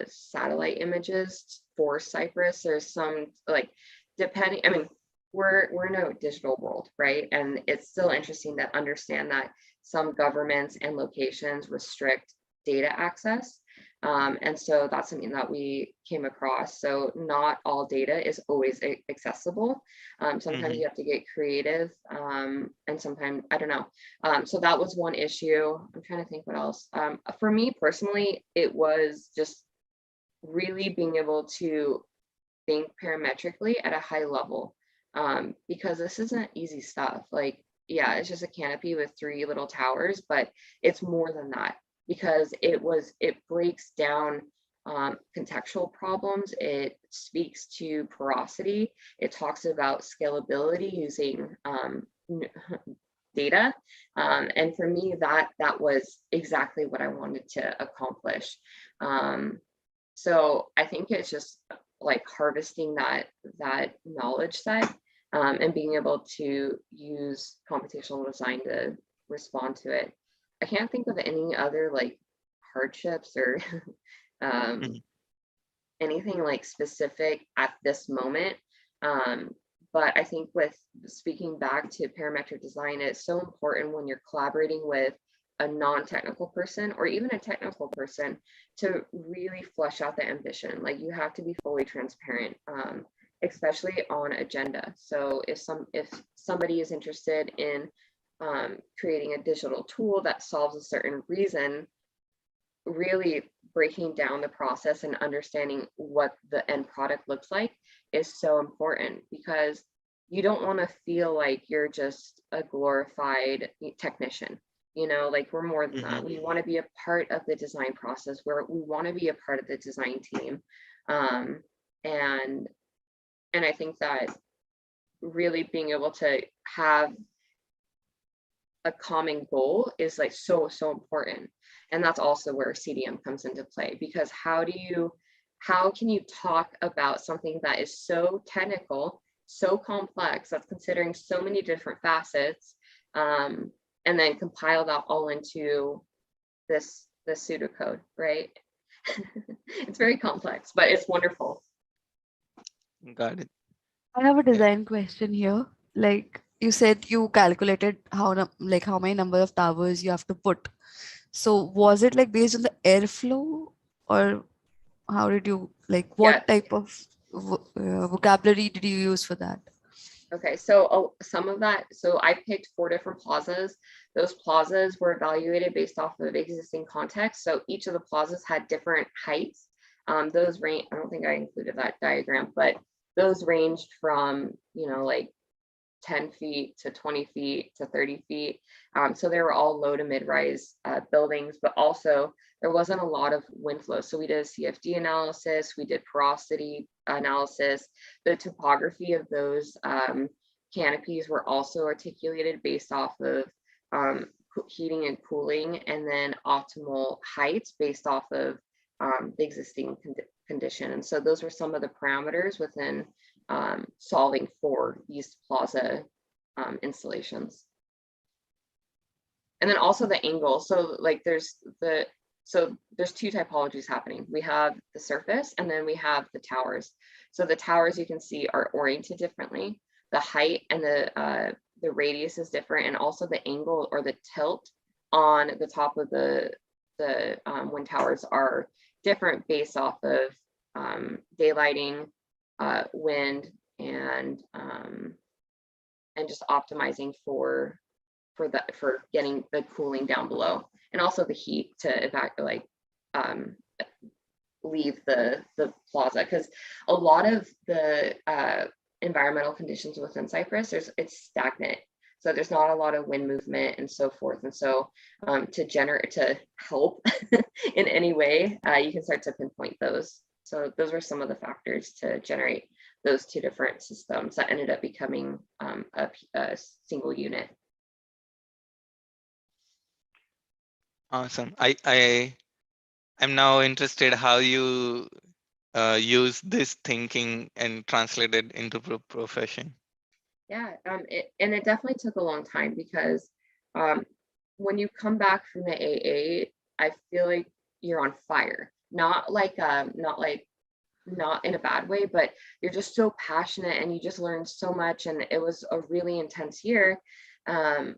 satellite images for Cyprus. There's some like, depending, I mean, we're in a digital world, right? And it's still interesting to understand that some governments and locations restrict data access. And so that's something that we came across. So not all data is always accessible. Sometimes you have to get creative, and sometimes, I don't know. So that was one issue. I'm trying to think what else. For me personally, it was just really being able to think parametrically at a high level, because this isn't easy stuff. Like, yeah, it's just a canopy with 3 little towers, but it's more than that, because it breaks down contextual problems. It speaks to porosity. It talks about scalability using data. And for me, that was exactly what I wanted to accomplish. So I think it's just like harvesting that knowledge set, and being able to use computational design to respond to it. I can't think of any other like hardships or Mhm. anything like specific at this moment. But I think with speaking back to parametric design, it's so important when you're collaborating with a non-technical person or even a technical person to really flesh out the ambition. Like you have to be fully transparent, especially on agenda. So if somebody is interested in creating a digital tool that solves a certain reason, really breaking down the process and understanding what the end product looks like is so important, because you don't want to feel like you're just a glorified technician. Like we're more than that. Mhm. We want to be a part of the design process, where we want to be a part of the design team. um, and and I think that really being able to have a common goal is like so important. And that's also where CDM comes into play, because how can you talk about something that is so technical, so complex, that's considering so many different facets, and then compile that all into this pseudocode, right? It's very complex, but it's wonderful. Got it. I have a Yeah. design question here. Like you said, you calculated like how many number of towers you have to put. So was it like based on the airflow, or how did you like Yeah. what type of vocabulary did you use for that? Okay, so some of that, so I picked 4 different plazas. Those plazas were evaluated based off of existing context. So each of the plazas had different heights. Those range, I don't think I included that diagram, but those ranged from, like 10 feet to 20 feet to 30 feet. So they were all low to mid-rise buildings, but also there wasn't a lot of wind flow. So we did a CFD analysis, we did porosity analysis. The topography of those canopies were also articulated based off of heating and cooling, and then optimal heights based off of the existing condition. And so those were some of the parameters within solving for these plaza installations. And then also the angle. So like there's 2 typologies happening. We have the surface, and then we have the towers. So the towers, you can see, are oriented differently. The height and the radius is different, and also the angle or the tilt on the top of the wind towers are different based off of daylighting, wind, and just optimizing for getting the cooling down below, and also the heat to evacuate, leave the plaza, because a lot of the environmental conditions within Cyprus, it's stagnant. So there's not a lot of wind movement and so forth. And so to help in any way, you can start to pinpoint those. So those were some of the factors to generate those 2 different systems that ended up becoming a single unit. Awesome. I'm now interested how you use this thinking and translate it into profession. Yeah, it definitely took a long time, because when you come back from the AA, I feel like you're on fire. Not in a bad way, but you're just so passionate and you just learn so much, and it was a really intense year. And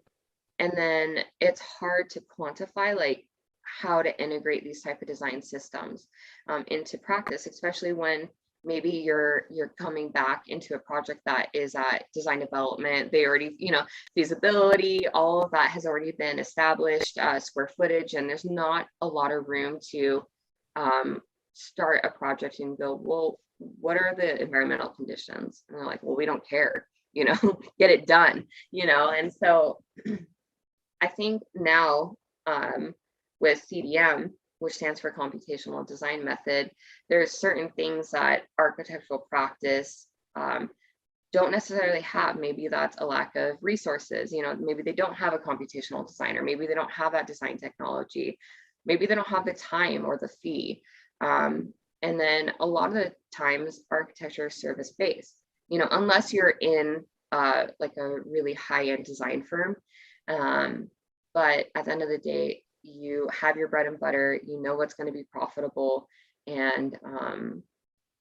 then it's hard to quantify like how to integrate these type of design systems into practice, especially when maybe you're coming back into a project that is at design development. They already, feasibility, all of that has already been established, square footage, and there's not a lot of room to start a project and go, well, what are the environmental conditions? And they're like, well, we don't care, get it done, and so I think now with CDM, which stands for computational design method, there's certain things that architectural practice don't necessarily have. Maybe that's a lack of resources. You know, maybe they don't have a computational designer. Maybe they don't have that design technology. Maybe they don't have the time or the fee. And then a lot of the times architecture is service-based, you know, unless you're in like a really high-end design firm. But at the end of the day, you have your bread and butter, you know what's going to be profitable, and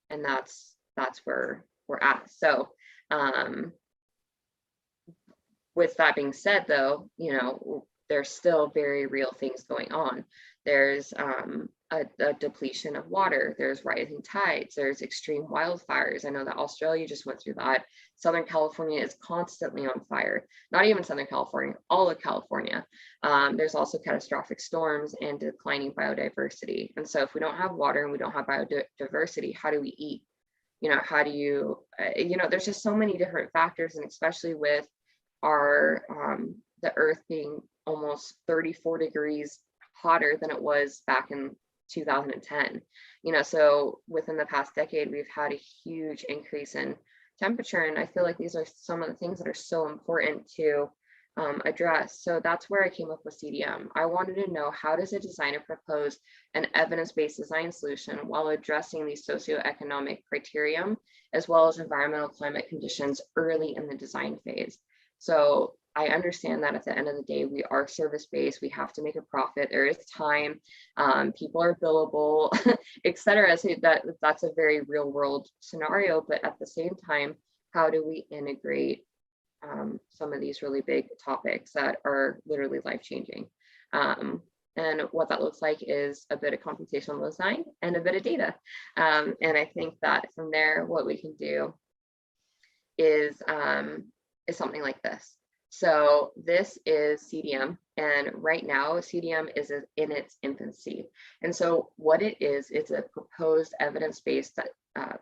that's where we're at. So with that being said, though, you know, there's still very real things going on. There's a depletion of water, there's rising tides, there's extreme wildfires. I know that Australia just went through that. Southern California is constantly on fire. Not even Southern California, all of California. There's also catastrophic storms and declining biodiversity. And so if we don't have water and we don't have biodiversity, how do we eat? You know, how do you, you know, there's just so many different factors, and especially with our, the earth being almost 34 degrees hotter than it was back in 2010. You know, so within the past decade, we've had a huge increase in temperature. And I feel like these are some of the things that are so important to address. So that's where I came up with CDM. I wanted to know, how does a designer propose an evidence-based design solution while addressing these socioeconomic criteria, as well as environmental climate conditions early in the design phase? So I understand that at the end of the day, we are service-based, we have to make a profit, there is time, people are billable, etc. So that's a very real world scenario, but at the same time, how do we integrate some of these really big topics that are literally life-changing? And what that looks like is a bit of computational design and a bit of data. And I think that from there, what we can do is something like this. So this is CDM, and right now CDM is in its infancy. And so what it is, it's a proposed evidence-based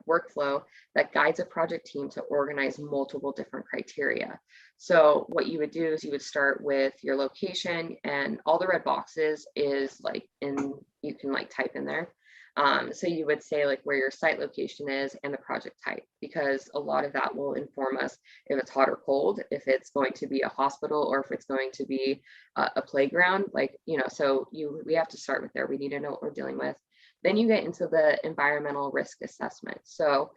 workflow that guides a project team to organize multiple different criteria. So what you would do is you would start with your location, and all the red boxes is like you can like type in there. So you would say like where your site location is and the project type, because a lot of that will inform us if it's hot or cold, if it's going to be a hospital, or if it's going to be a playground, like, you know, so we have to start with there. We need to know what we're dealing with. Then you get into the environmental risk assessment. So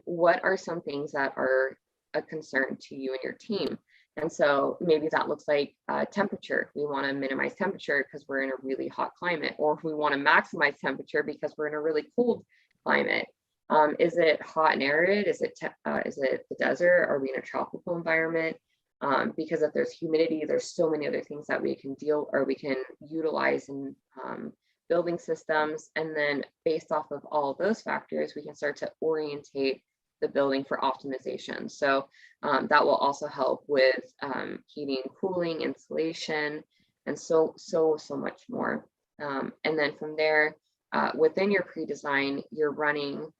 what are some things that are a concern to you and your team? And so maybe that looks like temperature. We want to minimize temperature because we're in a really hot climate, or if we want to maximize temperature because we're in a really cold climate. Is it hot and arid? Is it the desert? Are we in a tropical environment? Because if there's humidity, there's so many other things that we can utilize in building systems. And then based off of all of those factors, we can start to orientate the building for optimization. So that will also help with heating, cooling, insulation, and so much more. And then from there, within your pre-design, you're running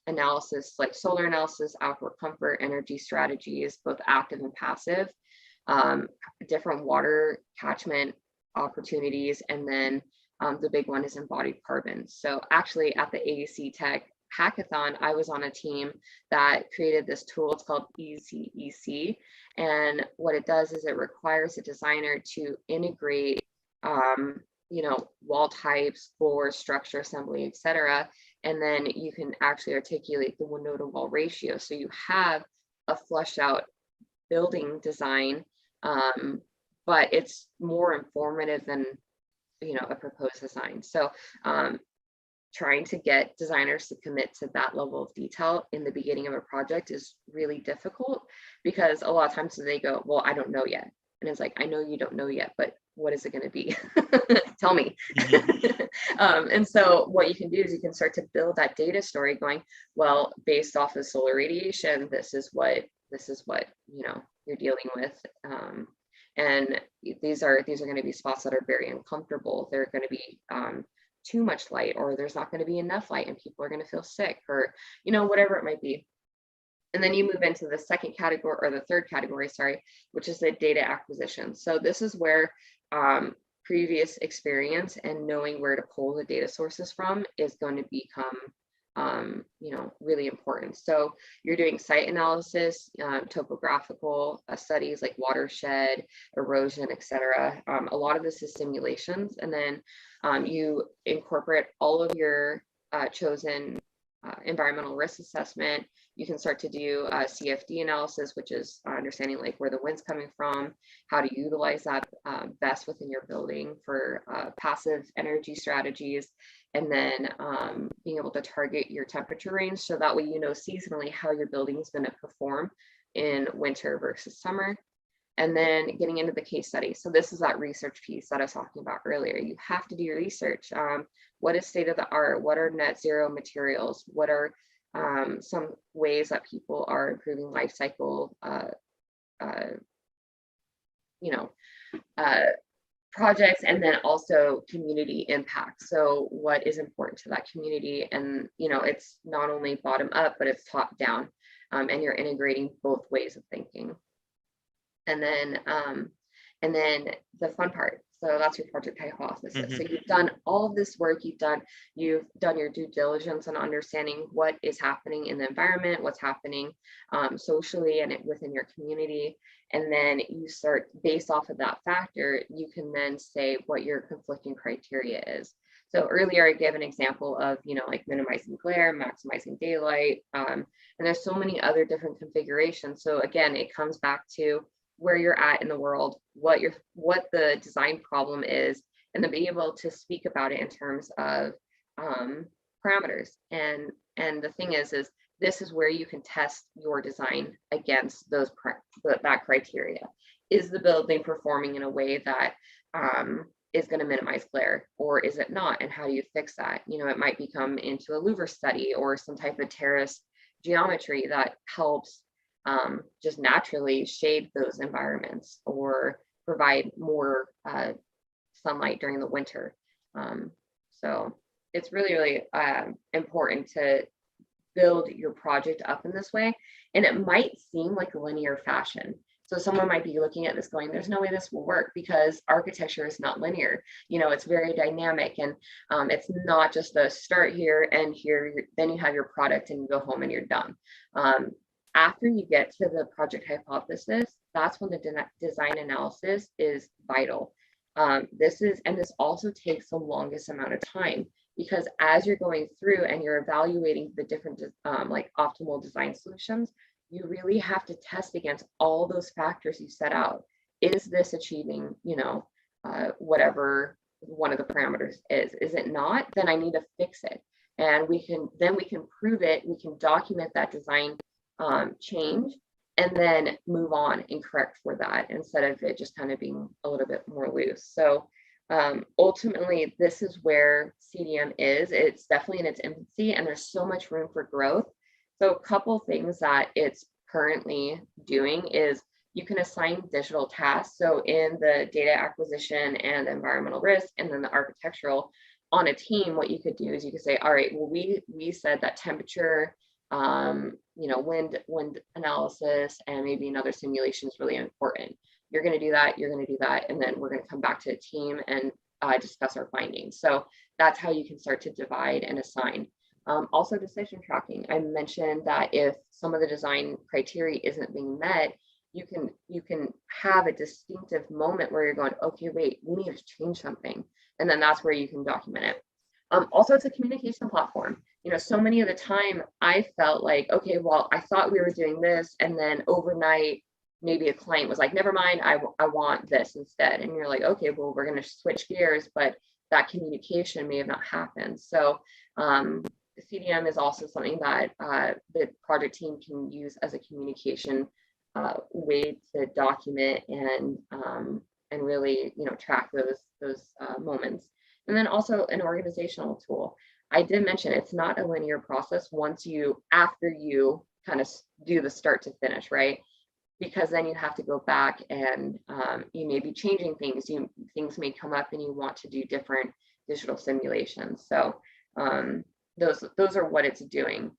analysis like solar analysis, outdoor comfort, energy strategies, both active and passive, different water catchment opportunities, and then the big one is embodied carbon. So actually at the AEC Tech hackathon, I was on a team that created this tool. It's called ECEC, and what it does is it requires a designer to integrate you know, wall types, floors, structure, assembly, etc. And then you can actually articulate the window to wall ratio, so you have a flushed out building design, but it's more informative than, you know, a proposed design. So trying to get designers to commit to that level of detail in the beginning of a project is really difficult, because a lot of times they go, well, I don't know yet. And it's like, I know you don't know yet, but what is it going to be? Tell me. And so what you can do is you can start to build that data story going, well, based off of solar radiation, this is what, you know, you're dealing with. And these are going to be spots that are very uncomfortable. They're going to be too much light, or there's not going to be enough light and people are going to feel sick, or, you know, whatever it might be. And then you move into the second category, or the third category, sorry, which is the data acquisition. So this is where previous experience and knowing where to pull the data sources from is going to become really important. So you're doing site analysis, topographical studies like watershed, erosion, etc. A lot of this is simulations, and then you incorporate all of your chosen environmental risk assessment. You can start to do CFD analysis, which is understanding like where the wind's coming from, how to utilize that best within your building for passive energy strategies, and then being able to target your temperature range, so that way you know seasonally how your building is going to perform in winter versus summer. And then getting into the case study. So this is that research piece that I was talking about earlier. You have to do your research. What is state of the art? What are net zero materials? What are some ways that people are improving life cycle, projects, and then also community impact. So what is important to that community? And it's not only bottom up, but it's top down, and you're integrating both ways of thinking. And then the fun part. So that's your project hypothesis. Mm-hmm. So you've done all of this work, you've done your due diligence on understanding what is happening in the environment, what's happening socially and within your community. And then you start, based off of that factor, you can then say what your conflicting criteria is. So earlier I gave an example of, like minimizing glare, maximizing daylight, and there's so many other different configurations. So again, it comes back to where you're at in the world, what the design problem is, and to be able to speak about it in terms of parameters. And the thing is this is where you can test your design against that criteria. Is the building performing in a way that is going to minimize glare, or is it not? And how do you fix that? It might become into a louver study or some type of terrace geometry that helps just naturally shade those environments or provide more sunlight during the winter. So it's really, really important to build your project up in this way. And it might seem like a linear fashion. So someone might be looking at this going, there's no way this will work, because architecture is not linear. It's very dynamic, and it's not just the start here and here, then you have your product and you go home and you're done. After you get to the project hypothesis, that's when the design analysis is vital. This also takes the longest amount of time, because as you're going through and you're evaluating the different like optimal design solutions, you really have to test against all those factors you set out. Is this achieving, whatever one of the parameters is? Is it not? Then I need to fix it. And we can prove it. We can document that design change, and then move on and correct for that, instead of it just kind of being a little bit more loose. So ultimately, this is where CDM is. It's definitely in its infancy, and there's so much room for growth. So a couple things that it's currently doing is you can assign digital tasks. So in the data acquisition and environmental risk, and then the architectural, on a team, what you could do is you could say, all right, well, we said that temperature, wind analysis, and maybe another simulation is really important. You're going to do that, you're going to do that, and then we're going to come back to the team and discuss our findings. So that's how you can start to divide and assign. Also, decision tracking. I mentioned that if some of the design criteria isn't being met, you can have a distinctive moment where you're going, okay, wait, we need to change something, and then that's where you can document it. Also, it's a communication platform. So many of the time I felt like, okay, well, I thought we were doing this, and then overnight, maybe a client was like, never mind, I want this instead. And you're like, okay, well, we're going to switch gears, but that communication may have not happened. So CDM is also something that the project team can use as a communication way to document and really, track those moments. And then also an organizational tool. I did mention it's not a linear process after you kind of do the start to finish, right? Because then you have to go back and you may be changing things. Things may come up and you want to do different digital simulations. So those are what it's doing.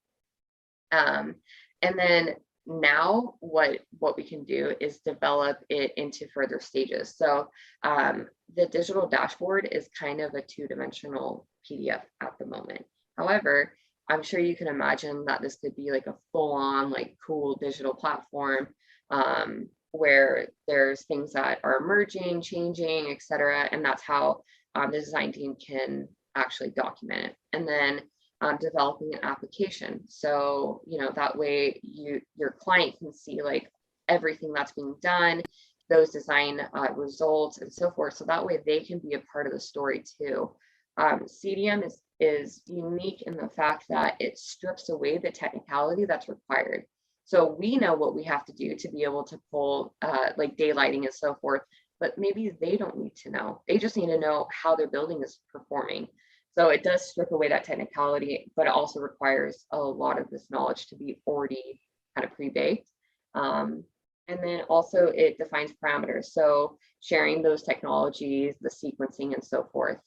And then now what we can do is develop it into further stages. So the digital dashboard is kind of a two-dimensional PDF at the moment. However, I'm sure you can imagine that this could be like a full-on, like, cool digital platform where there's things that are emerging, changing, etc. And that's how the design team can actually document it. And then developing an application. So, you know, that way your client can see like everything that's being done, those design results and so forth. So that way they can be a part of the story too. CDM is unique in the fact that it strips away the technicality that's required. So we know what we have to do to be able to pull like daylighting and so forth, but maybe they don't need to know. They just need to know how their building is performing. So it does strip away that technicality, but it also requires a lot of this knowledge to be already kind of pre-baked. And then also it defines parameters. So sharing those technologies, the sequencing and so forth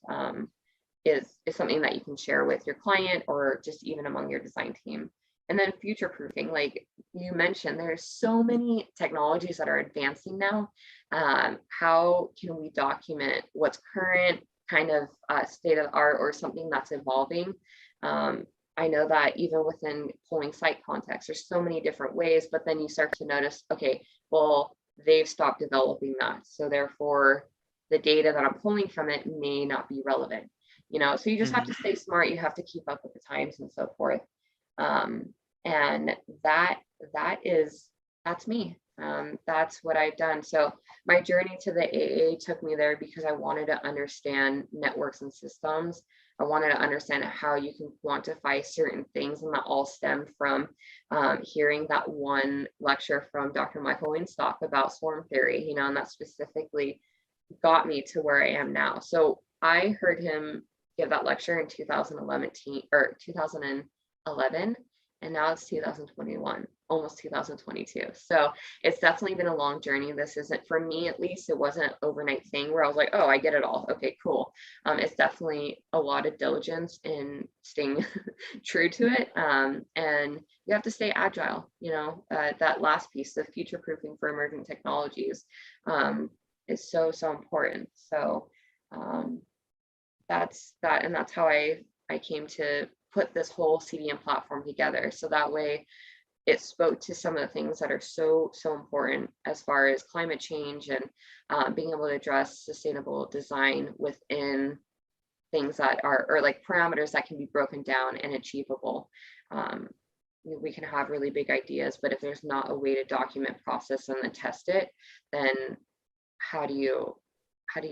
is something that you can share with your client or just even among your design team. And then future proofing, like you mentioned, there's so many technologies that are advancing now. How can we document what's current, kind of state of the art, or something that's evolving? I know that even within pulling site context, there's so many different ways, but then you start to notice, okay, well, they've stopped developing that. So therefore, the data that I'm pulling from it may not be relevant. You know, so you just have to stay smart. You have to keep up with the times and so forth. And that's me. That's what I've done. So my journey to the AA took me there because I wanted to understand networks and systems. I wanted to understand how you can quantify certain things, and that all stemmed from hearing that one lecture from Dr. Michael Winstock about swarm theory, you know, and that specifically got me to where I am now. So I heard him give that lecture in 2011, and now it's 2021, almost 2022. So it's definitely been a long journey. This isn't, for me at least, it wasn't an overnight thing where I was like, oh, I get it all. Okay, cool. It's definitely a lot of diligence in staying true to it. And you have to stay agile. You know, that last piece, the future proofing for emerging technologies, is so important. So that's that, and that's how I came to put this whole CDM platform together. So that way it spoke to some of the things that are so important as far as climate change and being able to address sustainable design within things that are, or like parameters that can be broken down and achievable. We can have really big ideas, but if there's not a way to document, process, and then test it, then how do you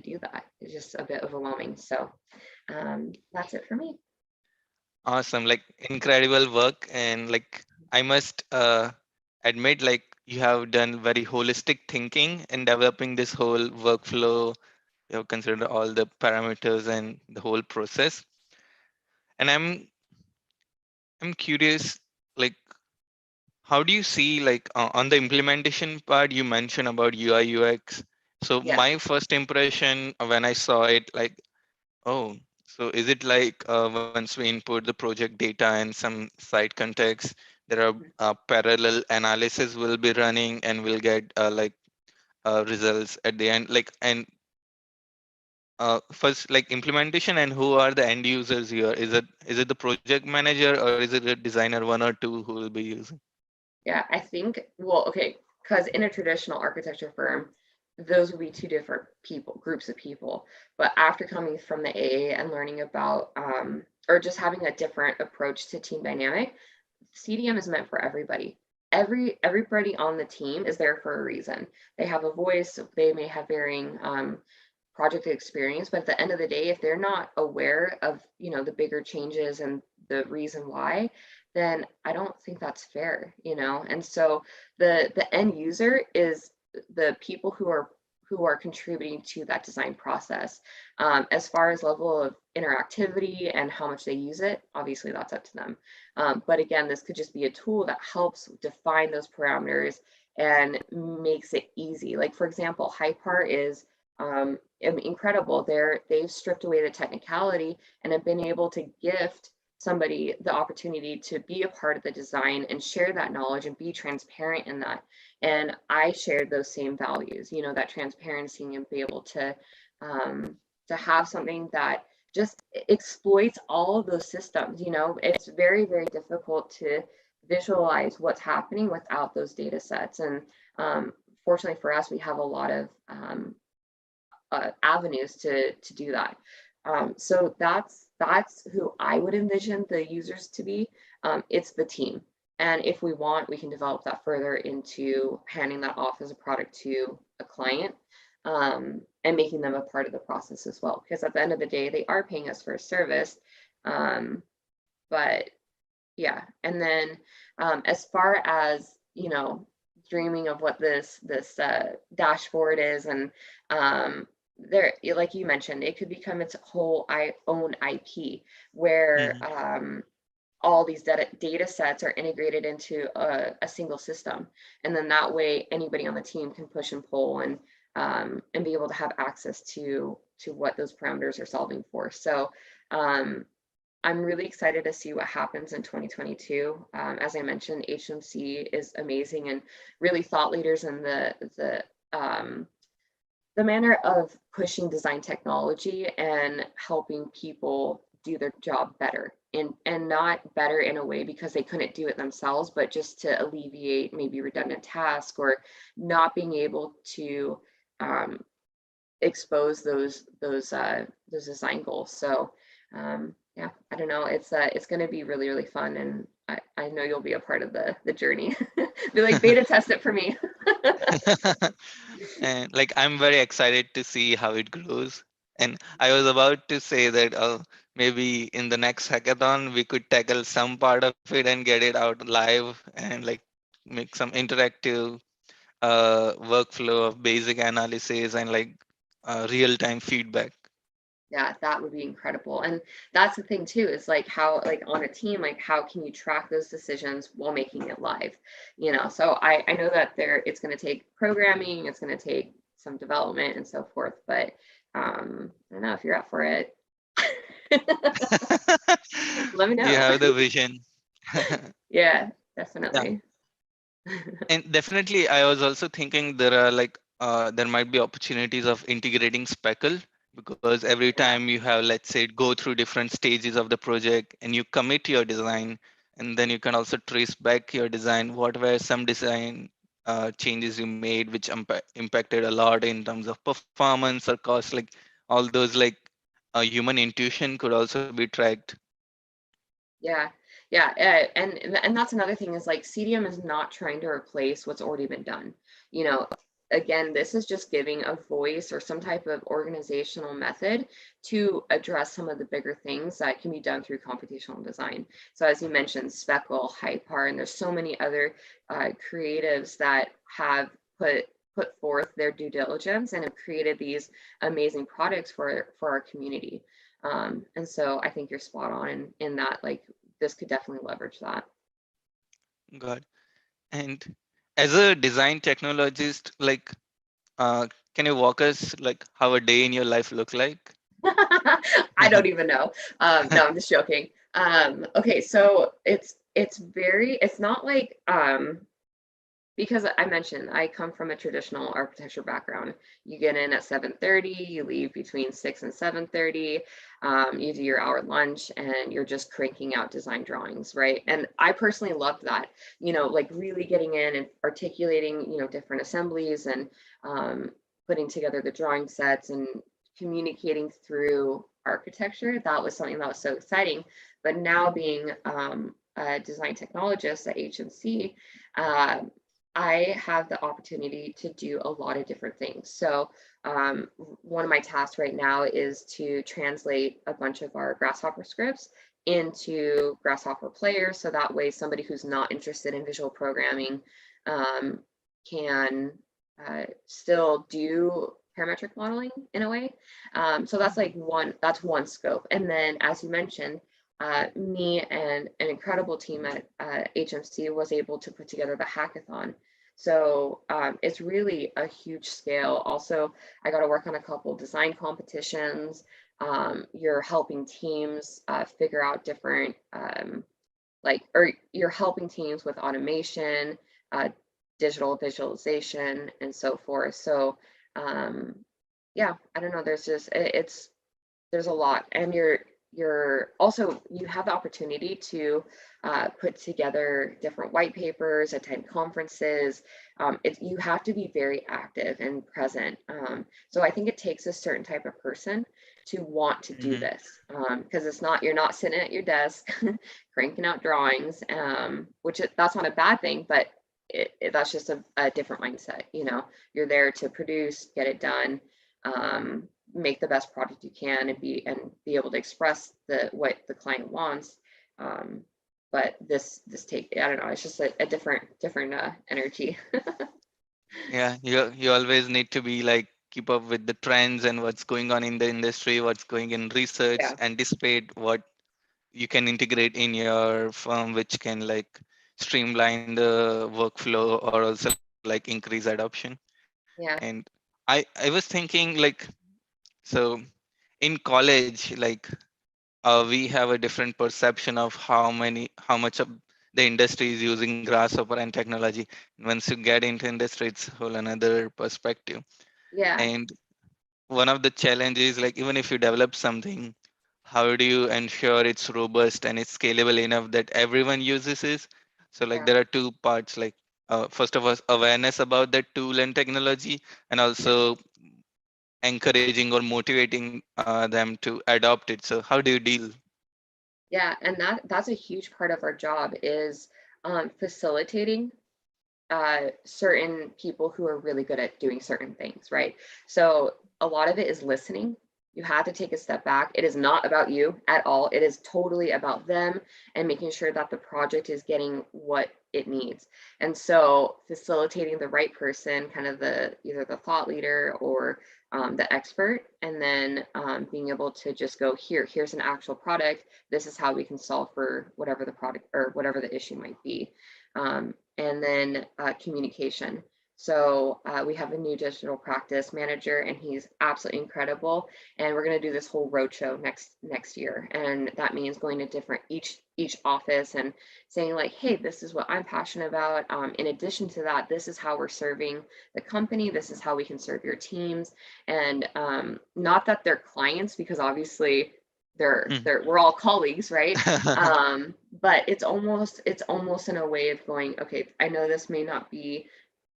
do that? It's just a bit overwhelming. So that's it for me. Awesome, like incredible work. And like I must admit, like you have done very holistic thinking in developing this whole workflow. You have considered all the parameters and the whole process. And I'm curious, like how do you see, like on the implementation part, you mentioned about UI UX. So Yeah. my first impression when I saw it, like, oh, so is it like once we input the project data and some site context, there are parallel analysis will be running and we'll get like results at the end, like, and first like implementation, and who are the end users here? Is it the project manager, or is it a designer, one or two, who will be using? Yeah, I think, well, okay, because in a traditional architecture firm, those would be two different groups of people. But after coming from the AA and learning about, or just having a different approach to team dynamic, CDM is meant for everybody. Everybody on the team is there for a reason. They have a voice, they may have varying project experience, but at the end of the day, if they're not aware of, you know, the bigger changes and the reason why, then I don't think that's fair, you know. And so the end user is the people who are contributing to that design process. As far as level of interactivity and how much they use it, obviously that's up to them. But again, this could just be a tool that helps define those parameters and makes it easy. Like for example, HyPart is incredible. They've stripped away the technicality and have been able to gift somebody the opportunity to be a part of the design and share that knowledge and be transparent in that. And I shared those same values, you know, that transparency, and be able to have something that just exploits all of those systems. You know, it's very, very difficult to visualize what's happening without those data sets. And fortunately for us, we have a lot of avenues to do that. So that's who I would envision the users to be. It's the team. And if we want, we can develop that further into handing that off as a product to a client, and making them a part of the process as well. Because at the end of the day, they are paying us for a service. But yeah, and then as far as, you know, dreaming of what this dashboard is, and there, like you mentioned, it could become its whole own IP, where all these data sets are integrated into a single system, and then that way anybody on the team can push and pull and be able to have access to what those parameters are solving for. So I'm really excited to see what happens in 2022. As I mentioned, HMC is amazing and really thought leaders in the manner of pushing design technology and helping people do their job better, and not better in a way because they couldn't do it themselves, but just to alleviate maybe redundant tasks or not being able to expose those design goals. So yeah, I don't know. It's going to be really, really fun, and I know you'll be a part of the journey. Be like, beta test it for me. And like, I'm very excited to see how it grows. And I was about to say that maybe in the next hackathon we could tackle some part of it and get it out live, and like make some interactive workflow of basic analysis and like real-time feedback. Yeah, that would be incredible. And that's the thing too, is like how, like on a team, like how can you track those decisions while making it live? You know, so I know that it's going to take programming, it's going to take some development and so forth, but I don't know if you're up for it. Let me know. You have the vision. Yeah, definitely. And definitely, I was also thinking there are like there might be opportunities of integrating Speckle, because every time you have, let's say, go through different stages of the project and you commit your design, and then you can also trace back your design, what were some design changes you made which impacted a lot in terms of performance or cost, like all those like human intuition could also be tracked. Yeah, and that's another thing, is like CDM is not trying to replace what's already been done. You know, again, this is just giving a voice or some type of organizational method to address some of the bigger things that can be done through computational design. So as you mentioned, Speckle, Hypar, and there's so many other creatives that have put forth their due diligence and have created these amazing products for our community. And so I think you're spot on in that, like, this could definitely leverage that. God. And as a design technologist, like, can you walk us like how a day in your life look like? I don't even know. No, I'm just joking. Okay, so it's not like because I mentioned I come from a traditional architecture background. You get in at 7:30, you leave between 6 and 7:30. You do your hour lunch, and you're just cranking out design drawings, right? And I personally loved that. You know, like really getting in and articulating, you know, different assemblies, and putting together the drawing sets and communicating through architecture. That was something that was so exciting. But now being a design technologist at HMC, I have the opportunity to do a lot of different things. So one of my tasks right now is to translate a bunch of our Grasshopper scripts into Grasshopper players. So that way somebody who's not interested in visual programming can still do parametric modeling in a way. So that's like one scope. And then, as you mentioned, me and an incredible team at HMC was able to put together the hackathon. So it's really a huge scale. Also, I got to work on a couple design competitions. You're helping teams figure out different or you're helping teams with automation, digital visualization, and so forth. So yeah, I don't know. There's just there's a lot, and you're also, you have the opportunity to put together different white papers, attend conferences. You have to be very active and present. So I think it takes a certain type of person to want to do Mhm. this, because you're not sitting at your desk cranking out drawings, that's not a bad thing, but that's just a different mindset. You're there to produce, get it done, make the best product you can, and be able to express what the client wants. But this take, I don't know, it's just a different energy. Yeah, you always need to be like keep up with the trends and what's going on in the industry, what's going in research, Yeah, anticipate what you can integrate in your firm, which can like streamline the workflow or also like increase adoption. And yeah, I was thinking like, so in college, like we have a different perception of how much of the industry is using grasshopper and technology. Once you get into industry, it's whole another perspective. yeah, And one of the challenges, like even if you develop something, how do you ensure it's robust and it's scalable enough that everyone uses it? So like yeah, there are two parts, like first of all, awareness about that tool and technology, and yeah. also encouraging or motivating them to adopt it. So how do you deal? Yeah, and that's a huge part of our job is facilitating certain people who are really good at doing certain things, right? So a lot of it is listening. You have to take a step back. It is not about you at all. It is totally about them and making sure that the project is getting what it needs. And so facilitating the right person, kind of either the thought leader or the expert, and then being able to just go, here's an actual product. This is how we can solve for whatever the product or whatever the issue might be. And then communication. So we have a new digital practice manager, and he's absolutely incredible. And we're going to do this whole roadshow next year, and that means going to different each office and saying like, hey, this is what I'm passionate about. In addition to that, this is how we're serving the company. This is how we can serve your teams, and not that they're clients, because obviously we're all colleagues, right? But it's almost in a way of going, okay, I know this may not be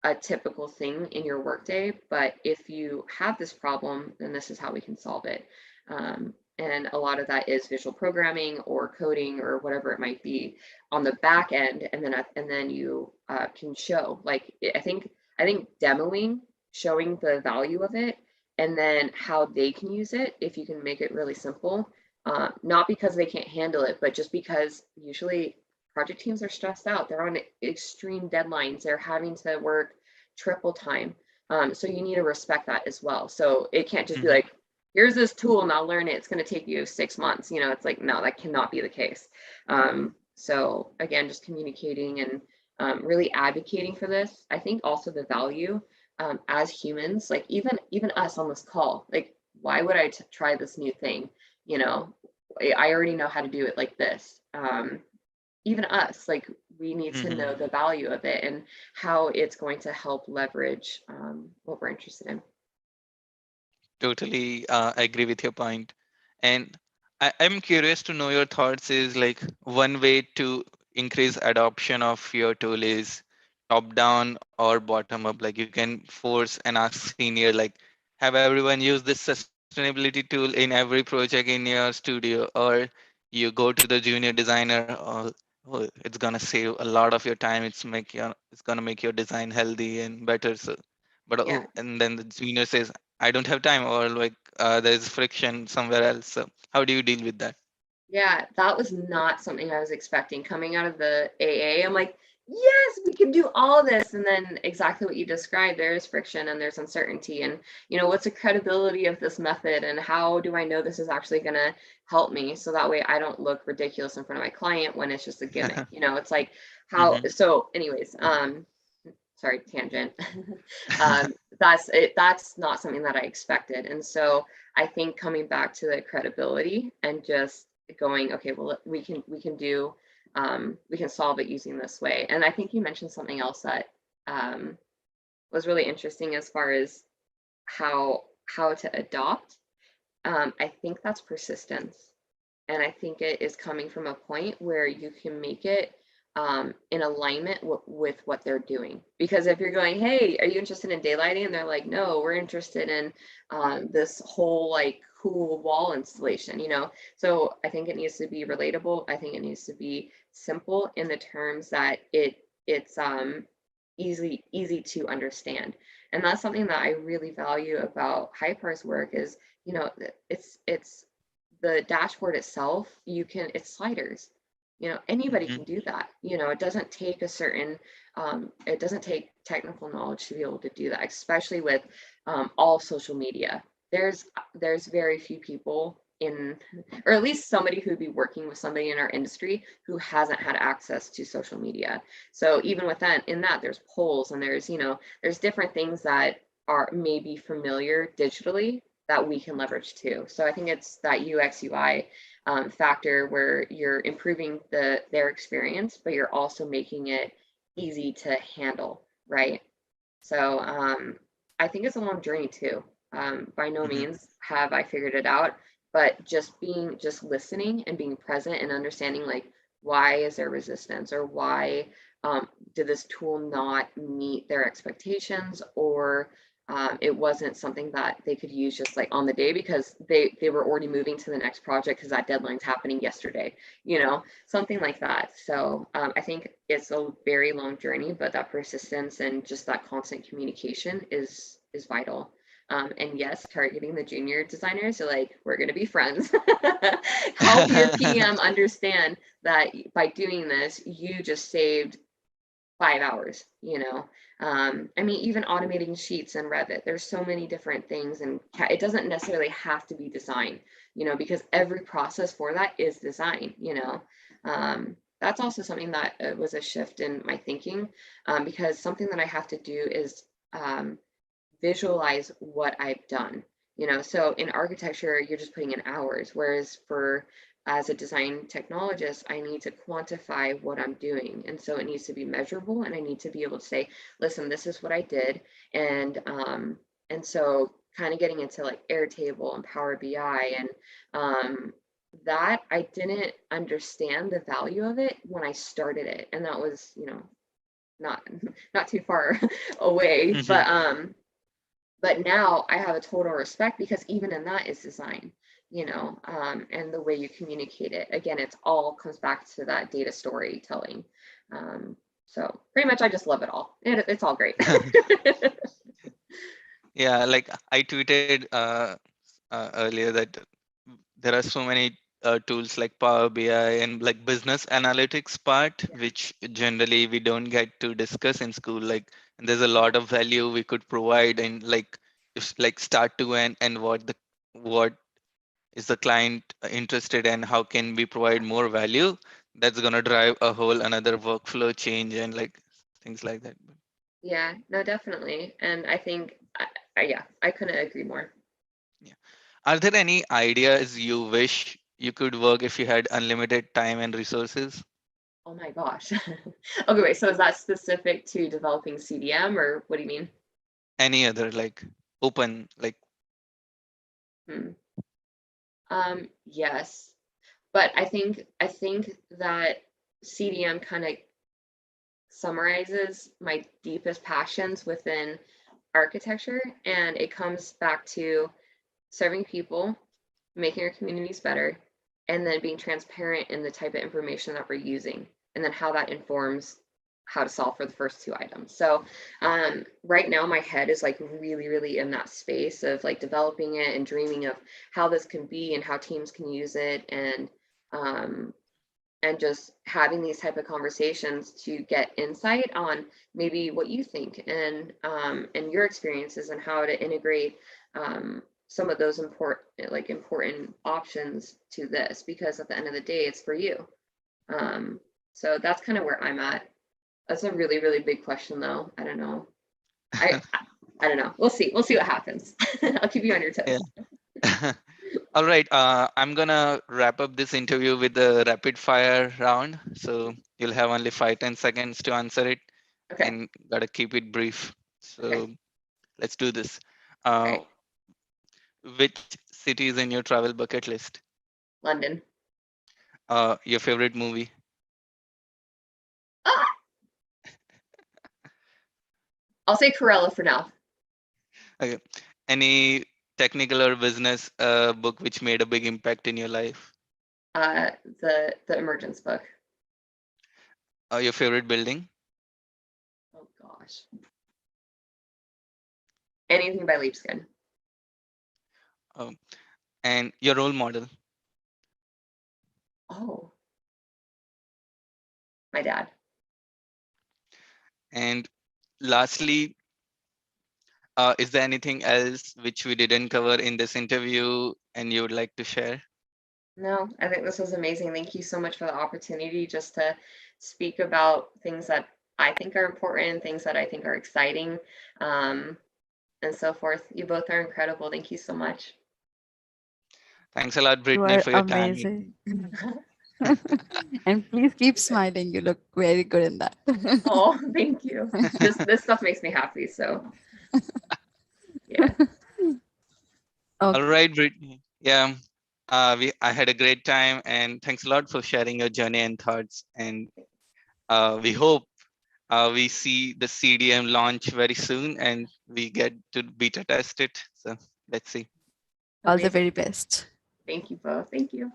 a typical thing in your workday, but if you have this problem, then this is how we can solve it. And a lot of that is visual programming or coding or whatever it might be on the back end, and then you can show, like, I think demoing, showing the value of it, and then how they can use it, if you can make it really simple, not because they can't handle it, but just because usually project teams are stressed out. They're on extreme deadlines. They're having to work triple time. So you need to respect that as well. So it can't just be Mhm. like, here's this tool, now learn it. It's going to take you 6 months. It's like, no, that cannot be the case. So again, just communicating and really advocating for this. I think also the value as humans, like even us on this call, like, why would I try this new thing? You know, I already know how to do it like this. Even us, like, we need to know Mhm. the value of it and how it's going to help leverage what we're interested in. Totally agree with your point. And I'm curious to know your thoughts is like one way to increase adoption of your tool is top down or bottom up. Like you can force and ask senior, like have everyone use this sustainability tool in every project in your studio, or you go to the junior designer, oh, it's gonna save a lot of your time. It's gonna make your design healthy and better. So, but Yeah. and then the junior says, I don't have time, or like there's friction somewhere else. So how do you deal with that? Yeah, that was not something I was expecting coming out of the AA. I'm like, yes, we can do all this. And then exactly what you described, there is friction and there's uncertainty. And, what's the credibility of this method? And how do I know this is actually going to help me? So that way I don't look ridiculous in front of my client when it's just a gimmick. It's like Hmm. so anyways, sorry, tangent. That's not something that I expected. And so I think coming back to the credibility and just going, okay, well, we can solve it using this way. And I think you mentioned something else that was really interesting as far as how to adopt. I think that's persistence. And I think it is coming from a point where you can make it in alignment with what they're doing. Because if you're going, hey, are you interested in daylighting? And they're like, no, we're interested in this whole like cool wall installation, you know? So I think it needs to be relatable. I think it needs to be simple in the terms that it's easy to understand. And that's something that I really value about Hypar's work is, you know, it's the dashboard itself, it's sliders. You know, anybody can do that. You know, it doesn't take a certain, it doesn't take technical knowledge to be able to do that, especially with all social media. There's very few people or at least somebody who'd be working with somebody in our industry who hasn't had access to social media. So even with that, there's polls and there's different things that are maybe familiar digitally that we can leverage too. So I think it's that UX UI factor where you're improving their experience, but you're also making it easy to handle, right? So I think it's a long journey too. By no means have I figured it out, but just listening and being present and understanding like, why is there resistance, or why did this tool not meet their expectations, or it wasn't something that they could use just like on the day because they were already moving to the next project because that deadline's happening yesterday, you know, something like that. So I think it's a very long journey, but that persistence and just that constant communication is vital. And yes, targeting the junior designers, are like, we're going to be friends. Help your PM understand that by doing this, you just saved 5 hours, you know. I mean, even automating sheets in Revit, there's so many different things, and it doesn't necessarily have to be design, you know, because every process for that is design, you know. That's also something that was a shift in my thinking, because something that I have to do is visualize what I've done, you know. So in architecture, you're just putting in hours, whereas as a design technologist, I need to quantify what I'm doing. And so it needs to be measurable, and I need to be able to say, listen, this is what I did. And so kind of getting into like Airtable and Power BI, and that I didn't understand the value of it when I started it. And that was, you know, not too far away, but now I have a total respect, because even in that is design, you know, and the way you communicate it. Again, it's all comes back to that data storytelling. So pretty much I just love it all. It's all great. Yeah, like I tweeted earlier that there are so many tools like Power BI and like business analytics part, which generally we don't get to discuss in school. Like, and there's a lot of value we could provide, and like if like start to end, and what is the client interested in, how can we provide more value, that's going to drive a whole another workflow change and like things like that. Yeah, no, definitely. And I think, yeah, I couldn't agree more. Yeah. Are there any ideas you wish you could work if you had unlimited time and resources? Oh my gosh. Okay, wait, so is that specific to developing CDM, or what do you mean? Any other like open like Yes, but I think that CDM kind of summarizes my deepest passions within architecture, and it comes back to serving people, making our communities better, and then being transparent in the type of information that we're using, and then how that informs how to solve for the first two items. So right now my head is like really in that space of like developing it and dreaming of how this can be and how teams can use it, and just having these type of conversations to get insight on maybe what you think, and your experiences, and how to integrate some of those important options to this, because at the end of the day, it's for you. So that's kind of where I'm at. That's a really, really big question, though. I don't know. I don't know. We'll see. We'll see what happens. I'll keep you on your toes. Yeah. All right. I'm gonna wrap up this interview with the rapid fire round. So you'll have only 5-10 seconds to answer it, Okay. and gotta keep it brief. So Okay. let's do this. All Uh, right. which city is in your travel bucket list? London. Your favorite movie? Ah! I'll say Corella for now. Okay. Any technical or business book which made a big impact in your life? The Emergence book. Your favorite building? Oh gosh. Anything by Leapskin. Um, and your role model? Oh. My dad. And lastly, is there anything else which we didn't cover in this interview and you would like to share? No, I think this was amazing. Thank you so much for the opportunity just to speak about things that I think are important, things that I think are exciting, and so forth. You both are incredible. Thank you so much. Thanks a lot, You Brittney, are for your time. amazing. And please keep smiling. You look very good in that. Oh, thank you. This stuff makes me happy. So yeah. All Okay. right, Brittney. Yeah, I had a great time, and thanks a lot for sharing your journey and thoughts. And we hope we see the CDM launch very soon, and we get to beta test it. So let's see. All the Amazing. very best. Thank you both. Thank you.